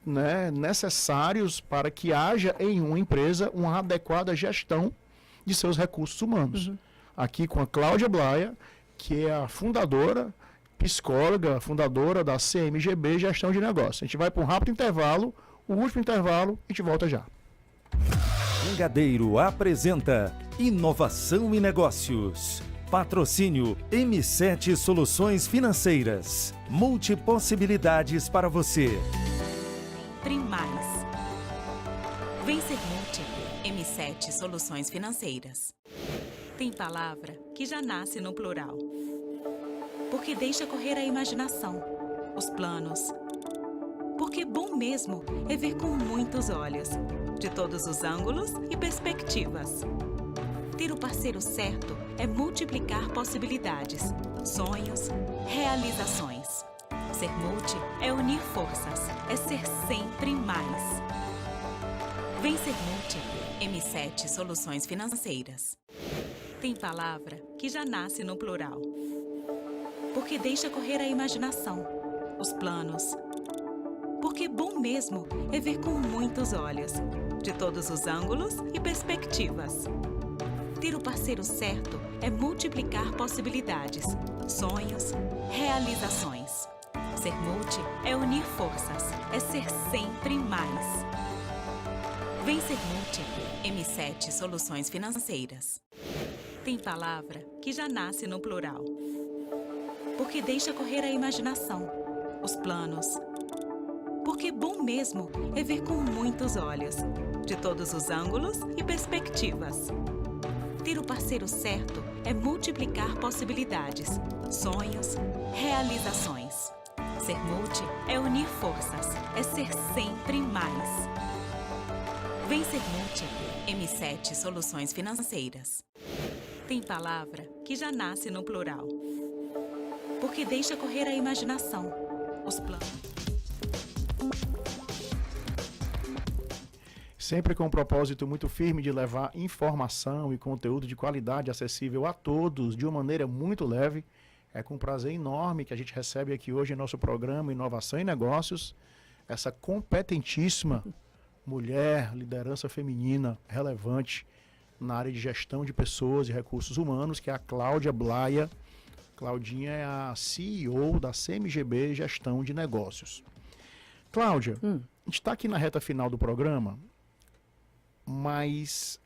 né, necessários para que haja em uma empresa uma adequada gestão de seus recursos humanos. Aqui com a Cláudia Blaia, que é a fundadora, psicóloga, fundadora da CMGB Gestão de Negócios. A gente vai para um rápido intervalo, o último intervalo, a gente volta já. Jangadeiro apresenta Inovação e Negócios. Patrocínio M7 Soluções Financeiras. Multipossibilidades para você. Primais. Vem ser múltiplo. M7 Soluções Financeiras. Tem palavra que já nasce no plural. Porque deixa correr a imaginação, os planos. Porque bom mesmo é ver com muitos olhos, de todos os ângulos e perspectivas. Ter o parceiro certo é multiplicar possibilidades, sonhos, realizações. Ser multi é unir forças, é ser sempre mais. Vem ser múltiplo. M7 Soluções Financeiras. Tem palavra que já nasce no plural. Porque deixa correr a imaginação, os planos. Porque bom mesmo é ver com muitos olhos, de todos os ângulos e perspectivas. Ter o parceiro certo é multiplicar possibilidades, sonhos, realizações. Ser multi é unir forças, é ser sempre mais. Vem ser múltiplo. M7 Soluções Financeiras. Tem palavra que já nasce no plural. Porque deixa correr a imaginação, os planos. Porque bom mesmo é ver com muitos olhos, de todos os ângulos e perspectivas. Ter o parceiro certo é multiplicar possibilidades, sonhos, realizações. Ser multi é unir forças, é ser sempre mais. Vem ser múltiplo. M7 Soluções Financeiras. Tem palavra que já nasce no plural. Porque deixa correr a imaginação, os planos. Sempre com um propósito muito firme de levar informação e conteúdo de qualidade acessível a todos de uma maneira muito leve. É com prazer enorme que a gente recebe aqui hoje em nosso programa Inovação e Negócios essa competentíssima mulher, liderança feminina relevante na área de gestão de pessoas e recursos humanos, que é a Cláudia Blaia. Claudinha é a CEO da CMGB Gestão de Negócios. Cláudia, a gente está aqui na reta final do programa, mas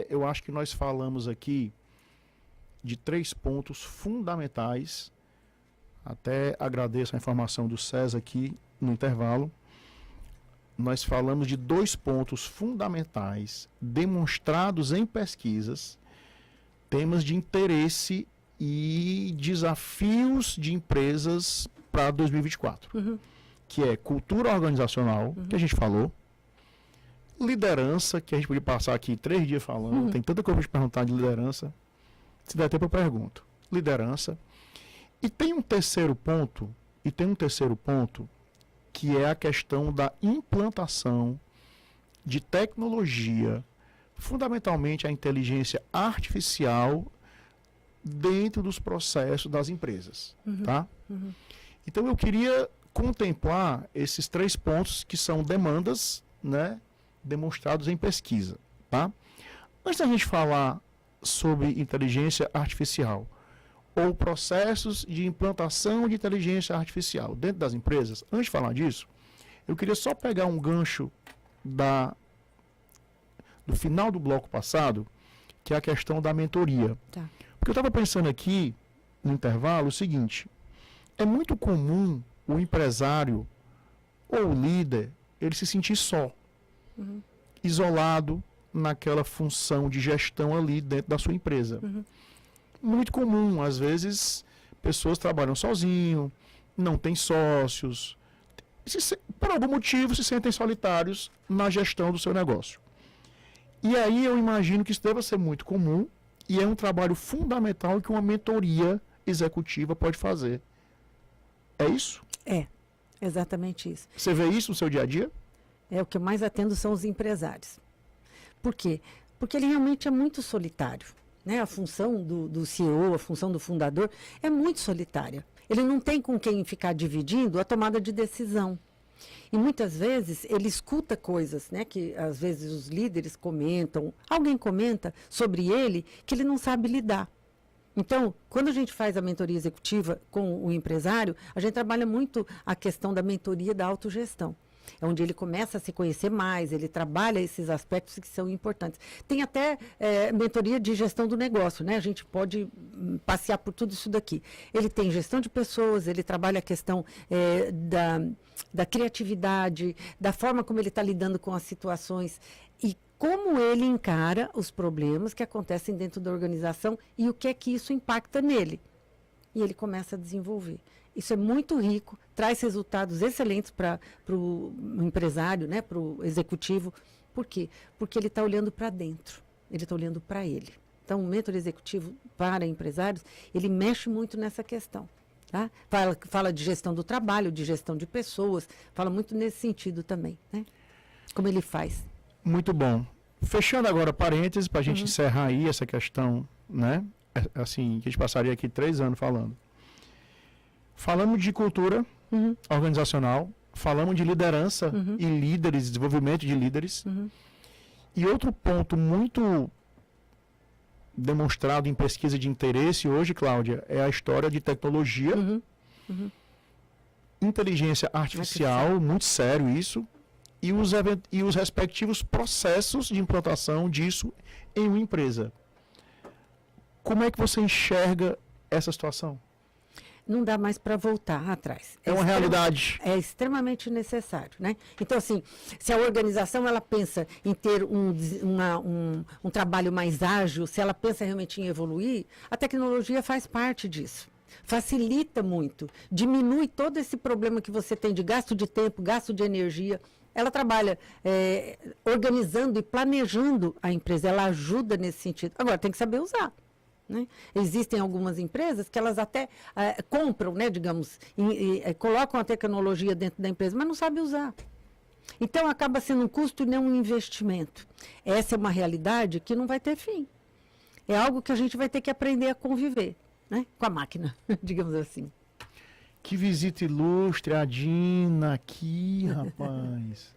eu acho que nós falamos aqui de 3 pontos fundamentais. Até agradeço a informação do César aqui no intervalo. Nós falamos de 2 pontos fundamentais demonstrados em pesquisas, temas de interesse e desafios de empresas para 2024, que é cultura organizacional, que a gente falou, liderança, que a gente podia passar aqui 3 dias falando, tem tanta coisa para te perguntar de liderança, se der tempo eu pergunto. Liderança. E tem um terceiro ponto, que é a questão da implantação de tecnologia, fundamentalmente a inteligência artificial, dentro dos processos das empresas, tá? Então eu queria contemplar esses 3 pontos que são demandas, né, demonstrados em pesquisa, tá? Antes da gente falar sobre inteligência artificial ou processos de implantação de inteligência artificial dentro das empresas, antes de falar disso, eu queria só pegar um gancho do final do bloco passado, que é a questão da mentoria. Tá. Porque eu estava pensando aqui, no intervalo, o seguinte: é muito comum o empresário ou o líder, ele se sentir só, isolado naquela função de gestão ali dentro da sua empresa. Muito comum, às vezes, pessoas trabalham sozinho, não têm sócios, por algum motivo se sentem solitários na gestão do seu negócio. E aí eu imagino que isso deva ser muito comum e é um trabalho fundamental que uma mentoria executiva pode fazer. É isso? É, exatamente isso. Você vê isso no seu dia a dia? É, o que eu mais atendo são os empresários. Por quê? Porque ele realmente é muito solitário. Né? A função do CEO, a função do fundador é muito solitária. Ele não tem com quem ficar dividindo a tomada de decisão. E muitas vezes ele escuta coisas, né, que às vezes os líderes comentam, alguém comenta sobre ele que ele não sabe lidar. Então, quando a gente faz a mentoria executiva com o empresário, a gente trabalha muito a questão da mentoria da autogestão. É onde ele começa a se conhecer mais, ele trabalha esses aspectos que são importantes. Tem até mentoria de gestão do negócio, né? A gente pode passear por tudo isso daqui. Ele tem gestão de pessoas, ele trabalha a questão da criatividade, da forma como ele está lidando com as situações e como ele encara os problemas que acontecem dentro da organização e o que é que isso impacta nele. E ele começa a desenvolver. Isso é muito rico, traz resultados excelentes para o empresário, né, para o executivo. Por quê? Porque ele está olhando para dentro, ele está olhando para ele. Então, o mentor executivo para empresários, ele mexe muito nessa questão. Tá? Fala de gestão do trabalho, de gestão de pessoas, fala muito nesse sentido também. Né? Como ele faz. Muito bom. Fechando agora parênteses, para a gente encerrar aí essa questão, né? Assim, que a gente passaria aqui 3 anos falando. Falamos de cultura organizacional, falamos de liderança e líderes, desenvolvimento de líderes. E outro ponto muito demonstrado em pesquisa de interesse hoje, Cláudia, é a história de tecnologia, inteligência artificial, muito sério isso, e os respectivos processos de implantação disso em uma empresa. Como é que você enxerga essa situação? Não dá mais para voltar atrás. É uma realidade. É extremamente necessário, né? Então, assim, se a organização ela pensa em ter um trabalho mais ágil, se ela pensa realmente em evoluir, a tecnologia faz parte disso. Facilita muito, diminui todo esse problema que você tem de gasto de tempo, gasto de energia. Ela trabalha organizando e planejando a empresa, ela ajuda nesse sentido. Agora, tem que saber usar. Né? Existem algumas empresas que elas até compram, né, digamos, colocam a tecnologia dentro da empresa, mas não sabem usar. Então, acaba sendo um custo e não um investimento. Essa é uma realidade que não vai ter fim. É algo que a gente vai ter que aprender a conviver, né, com a máquina, digamos assim. Que visita ilustre, a Dina aqui, rapaz.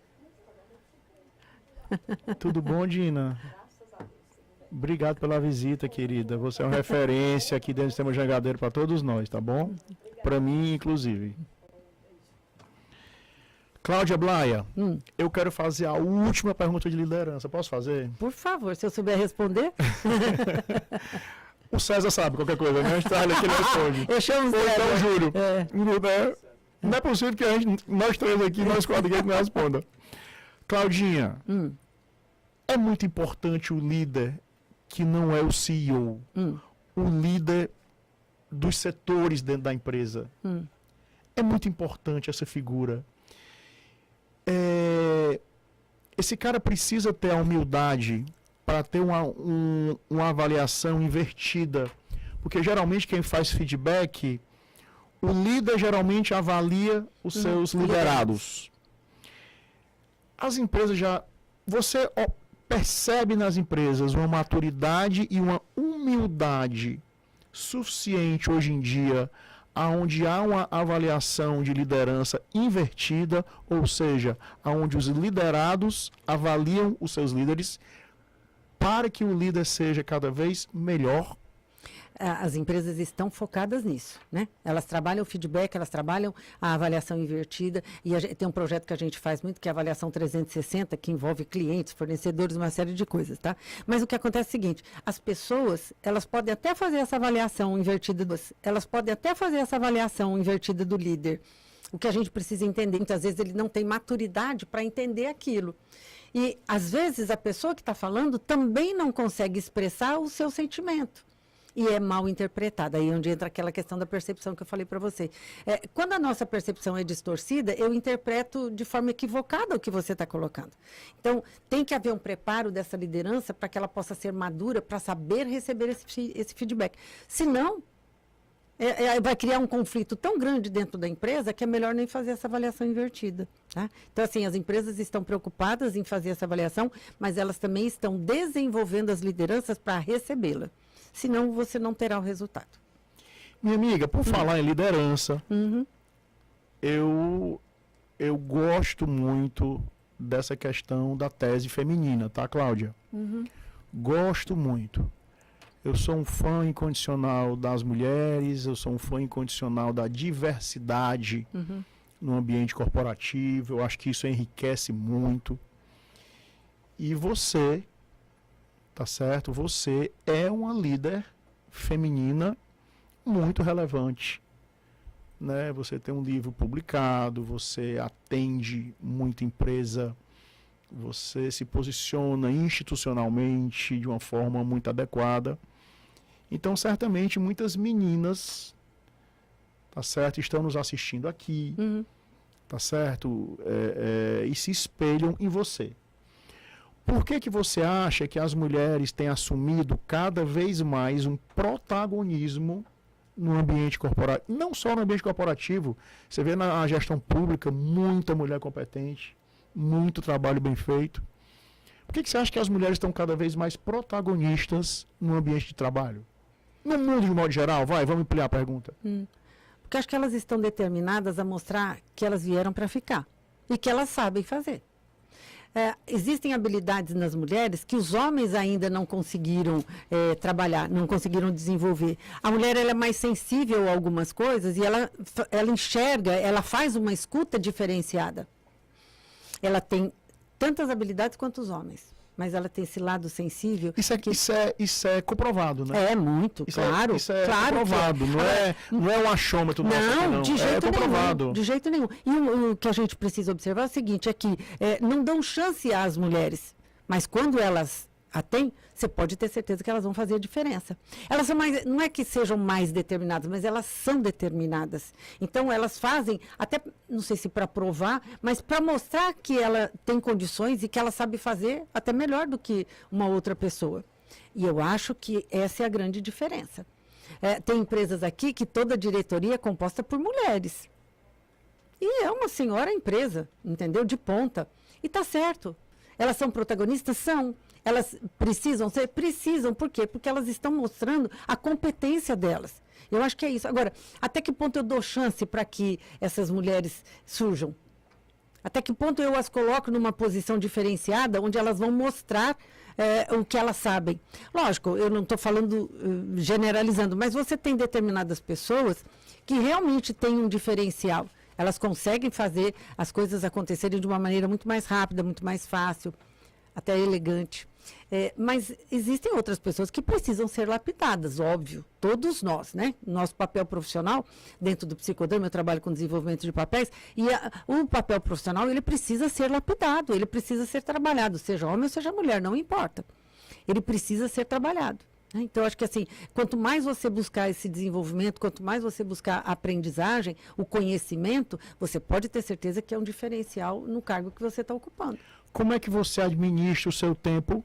Tudo bom, Dina? Obrigado pela visita, querida. Você é uma referência aqui dentro do Sistema Jangadeiro para todos nós, tá bom? Para mim, inclusive. Cláudia Blaia, eu quero fazer a última pergunta de liderança. Posso fazer? Por favor, se eu souber responder. O César sabe qualquer coisa, né? A gente traz aqui, ele responde. Eu chamo o Ou César. então, juro. Não é possível que nós 3 aqui, nós 4 aqui, não responda. Claudinha, é muito importante o líder que não é o CEO, o líder dos setores dentro da empresa. É muito importante essa figura. Esse cara precisa ter a humildade para ter uma avaliação invertida. Porque geralmente quem faz feedback, o líder geralmente avalia os seus liderados. As empresas já... Você percebe nas empresas uma maturidade e uma humildade suficiente hoje em dia, onde há uma avaliação de liderança invertida, ou seja, onde os liderados avaliam os seus líderes para que o líder seja cada vez melhor? as empresas estão focadas nisso, né? Elas trabalham o feedback, elas trabalham a avaliação invertida, e tem um projeto que a gente faz muito, que é a avaliação 360, que envolve clientes, fornecedores, uma série de coisas, tá? Mas o que acontece é o seguinte, as pessoas, elas podem até fazer essa avaliação invertida, do líder. O que a gente precisa entender, muitas vezes ele não tem maturidade para entender aquilo. E, às vezes, a pessoa que está falando também não consegue expressar o seu sentimento. E é mal interpretada. Aí é onde entra aquela questão da percepção que eu falei para você. Quando a nossa percepção é distorcida, eu interpreto de forma equivocada o que você está colocando. Então, tem que haver um preparo dessa liderança para que ela possa ser madura, para saber receber esse feedback. Senão, vai criar um conflito tão grande dentro da empresa que é melhor nem fazer essa avaliação invertida. Tá? Então, assim, as empresas estão preocupadas em fazer essa avaliação, mas elas também estão desenvolvendo as lideranças para recebê-la. Senão, você não terá o resultado. Minha amiga, por falar em liderança, eu gosto muito dessa questão da tese feminina, tá, Cláudia? Gosto muito. Eu sou um fã incondicional das mulheres, eu sou um fã incondicional da diversidade no ambiente corporativo. Eu acho que isso enriquece muito. E você, tá certo? Você é uma líder feminina muito relevante, né? Você tem um livro publicado, você atende muita empresa, você se posiciona institucionalmente de uma forma muito adequada. Então, certamente, muitas meninas, tá certo, estão nos assistindo aqui, tá certo, e se espelham em você. Por que você acha que as mulheres têm assumido cada vez mais um protagonismo no ambiente corporativo? Não só no ambiente corporativo, você vê na gestão pública muita mulher competente, muito trabalho bem feito. Por que você acha que as mulheres estão cada vez mais protagonistas no ambiente de trabalho? No mundo de modo geral, vamos ampliar a pergunta. Porque acho que elas estão determinadas a mostrar que elas vieram para ficar e que elas sabem fazer. Existem habilidades nas mulheres que os homens ainda não conseguiram trabalhar, não conseguiram desenvolver. A mulher ela é mais sensível a algumas coisas e ela enxerga, ela faz uma escuta diferenciada. Ela tem tantas habilidades quanto os homens, mas ela tem esse lado sensível. Isso é comprovado, né? É muito, claro. Isso é claro comprovado, não é um achômetro nosso aqui, não. De jeito comprovado. Nenhum, de jeito nenhum. E o que a gente precisa observar é o seguinte, é que não dão chance às mulheres, mas quando elas a têm, você pode ter certeza que elas vão fazer a diferença. Elas são mais, não é que sejam mais determinadas, mas elas são determinadas. Então, elas fazem, até, não sei se para provar, mas para mostrar que ela tem condições e que ela sabe fazer até melhor do que uma outra pessoa. E eu acho que essa é a grande diferença. Tem empresas aqui que toda a diretoria é composta por mulheres. E é uma senhora empresa, entendeu? De ponta. E tá certo. Elas são protagonistas? São. Elas precisam ser? Precisam. Por quê? Porque elas estão mostrando a competência delas. Eu acho que é isso. Agora, até que ponto eu dou chance para que essas mulheres surjam? Até que ponto eu as coloco numa posição diferenciada, onde elas vão mostrar o que elas sabem? Lógico, eu não estou falando generalizando, mas você tem determinadas pessoas que realmente têm um diferencial. Elas conseguem fazer as coisas acontecerem de uma maneira muito mais rápida, muito mais fácil, até elegante. Mas existem outras pessoas que precisam ser lapidadas, óbvio. Todos nós, né? Nosso papel profissional, dentro do psicodrama, eu trabalho com desenvolvimento de papéis, e o papel profissional, ele precisa ser lapidado, ele precisa ser trabalhado, seja homem ou seja mulher, não importa. Ele precisa ser trabalhado. Então, acho que assim, quanto mais você buscar esse desenvolvimento, quanto mais você buscar a aprendizagem, o conhecimento, você pode ter certeza que é um diferencial no cargo que você está ocupando. Como é que você administra o seu tempo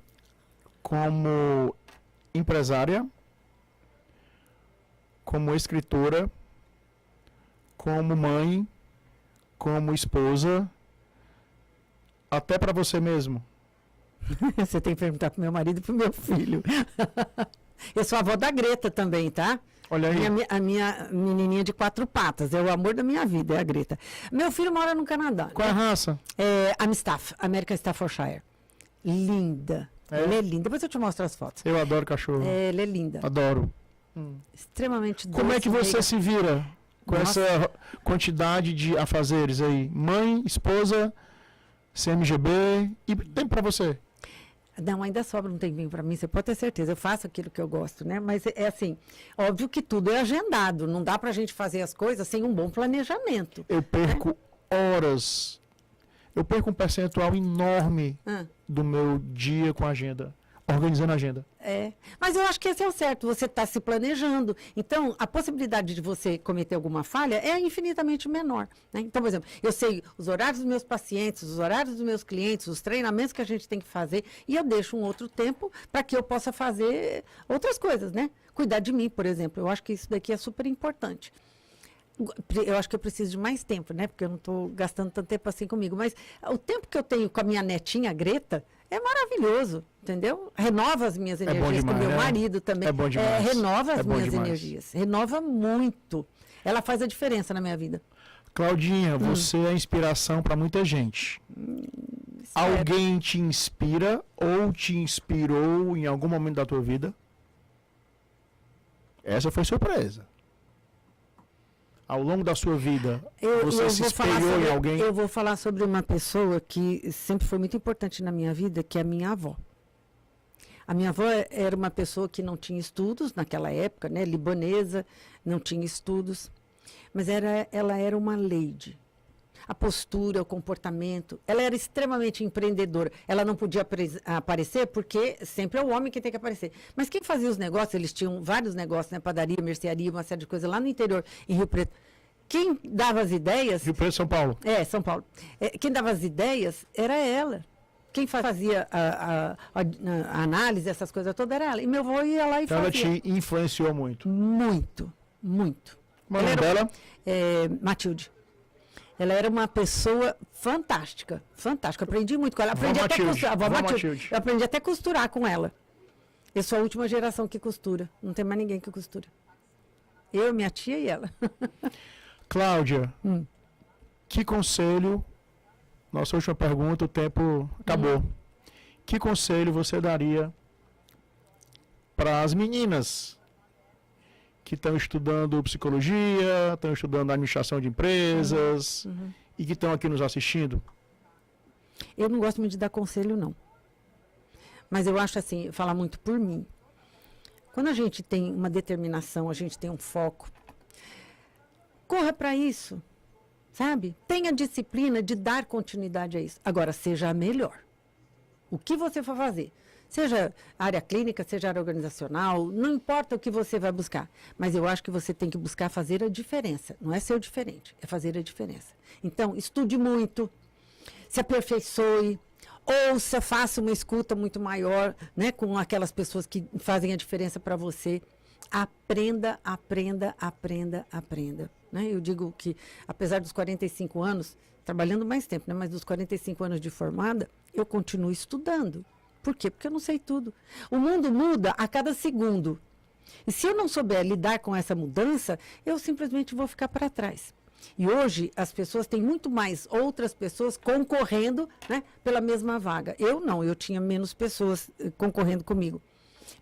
como empresária, como escritora, como mãe, como esposa, até para você mesmo? Você tem que perguntar para o meu marido e para o meu filho. Eu sou avó da Greta também, tá? Olha aí. A minha menininha de 4 patas. É o amor da minha vida, é a Greta. Meu filho mora no Canadá. Qual é a raça? Amstaff, American Staffordshire. Linda. Ela é linda. Depois eu te mostro as fotos. Eu adoro cachorro. Ela é linda. Adoro. Extremamente doce. Como é que você meiga. se vira com Nossa. essa quantidade de afazeres aí? Mãe, esposa, CMGB e tempo pra você? Não, ainda sobra um tempinho para mim, você pode ter certeza. Eu faço aquilo que eu gosto, né? Mas é assim, óbvio que tudo é agendado. Não dá para a gente fazer as coisas sem um bom planejamento. Eu perco horas. Eu perco um percentual enorme Ah. do meu dia com a agenda, organizando a agenda. É, mas eu acho que esse é o certo, você está se planejando. Então, a possibilidade de você cometer alguma falha é infinitamente menor, né? Então, por exemplo, eu sei os horários dos meus pacientes, os horários dos meus clientes, os treinamentos que a gente tem que fazer, e eu deixo um outro tempo para que eu possa fazer outras coisas, né? Cuidar de mim, por exemplo. Eu acho que isso daqui é super importante. Eu acho que eu preciso de mais tempo, né? Porque eu não estou gastando tanto tempo assim comigo. Mas o tempo que eu tenho com a minha netinha, Greta, é maravilhoso, entendeu? Renova as minhas bom energias, demais, com meu né? marido também. É bom demais. Renova as É bom minhas demais. energias. Renova muito. Ela faz a diferença na minha vida. Claudinha, você é inspiração para muita gente. Espero. Alguém te inspira ou te inspirou em algum momento da tua vida? Essa foi surpresa. Ao longo da sua vida, você se espelhou em alguém? Eu vou falar sobre uma pessoa que sempre foi muito importante na minha vida, que é a minha avó. A minha avó era uma pessoa que não tinha estudos naquela época, né? Libanesa, não tinha estudos. Mas ela era uma lady. A postura, o comportamento. Ela era extremamente empreendedora. Ela não podia aparecer porque sempre é o homem que tem que aparecer. Mas quem fazia os negócios, eles tinham vários negócios, né? Padaria, mercearia, uma série de coisas lá no interior, em Rio Preto. Quem dava as ideias... Rio Preto, São Paulo. São Paulo. Quem dava as ideias era ela. Quem fazia a análise, essas coisas todas, era ela. E meu avô ia lá e Então ela fazia. te influenciou muito. Muito, muito. O nome dela? Matilde. Ela era uma pessoa fantástica, fantástica. Aprendi muito com ela. Aprendi Vó até Matilde, costurar. Vó Vó Matilde. Matilde. Eu aprendi até a costurar com ela. Eu sou a última geração que costura. Não tem mais ninguém que costura. Eu, minha tia e ela. Cláudia, que conselho... Nossa última pergunta, o tempo acabou. Que conselho você daria para as meninas que estão estudando psicologia, estão estudando administração de empresas e que estão aqui nos assistindo? Eu não gosto muito de dar conselho, não. Mas eu acho assim, falar muito por mim. Quando a gente tem uma determinação, a gente tem um foco, corra para isso, sabe? Tenha disciplina de dar continuidade a isso. Agora, seja a melhor. O que você for fazer, seja área clínica, seja área organizacional, não importa o que você vai buscar. Mas eu acho que você tem que buscar fazer a diferença. Não é ser o diferente, é fazer a diferença. Então, estude muito, se aperfeiçoe, ouça, faça uma escuta muito maior, né, com aquelas pessoas que fazem a diferença para você. Aprenda, aprenda, aprenda, aprenda. Né? Eu digo que, apesar dos 45 anos, trabalhando mais tempo, né, mas dos 45 anos de formada, eu continuo estudando. Por quê? Porque eu não sei tudo. O mundo muda a cada segundo. E se eu não souber lidar com essa mudança, eu simplesmente vou ficar para trás. E hoje as pessoas têm muito mais outras pessoas concorrendo, né, pela mesma vaga. Eu não, eu tinha menos pessoas concorrendo comigo.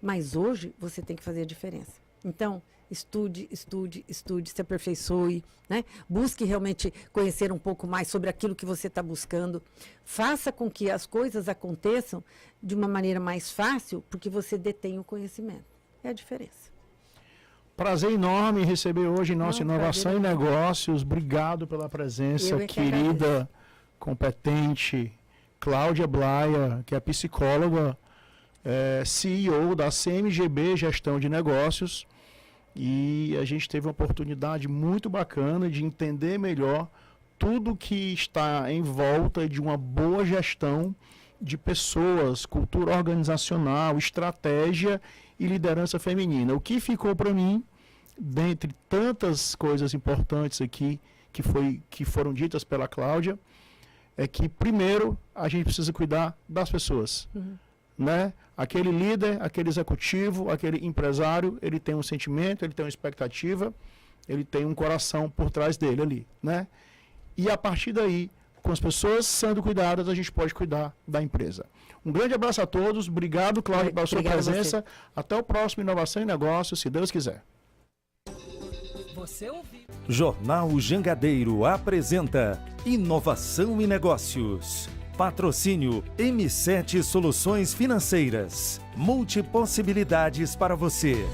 Mas hoje você tem que fazer a diferença. Então, estude, estude, estude, se aperfeiçoe, né? Busque realmente conhecer um pouco mais sobre aquilo que você está buscando. Faça com que as coisas aconteçam de uma maneira mais fácil, porque você detém o conhecimento. É a diferença. Prazer enorme receber hoje em nossa Não, Inovação prazer e é meu. Negócios. Obrigado pela presença, Eu é que querida, competente, Cláudia Blaia, que é psicóloga, CEO da CMGB Gestão de Negócios. E a gente teve uma oportunidade muito bacana de entender melhor tudo que está em volta de uma boa gestão de pessoas, cultura organizacional, estratégia e liderança feminina. O que ficou para mim, dentre tantas coisas importantes aqui que foram ditas pela Cláudia, é que primeiro a gente precisa cuidar das pessoas. Né? Aquele líder, aquele executivo, aquele empresário, ele tem um sentimento, ele tem uma expectativa, ele tem um coração por trás dele ali, né? E a partir daí, com as pessoas sendo cuidadas, a gente pode cuidar da empresa. Um grande abraço a todos. Obrigado, Cláudio, pela sua presença. Até o próximo Inovação e Negócios, se Deus quiser. Você ouviu? Jornal Jangadeiro apresenta Inovação e Negócios. Patrocínio M7 Soluções Financeiras. Multipossibilidades para você.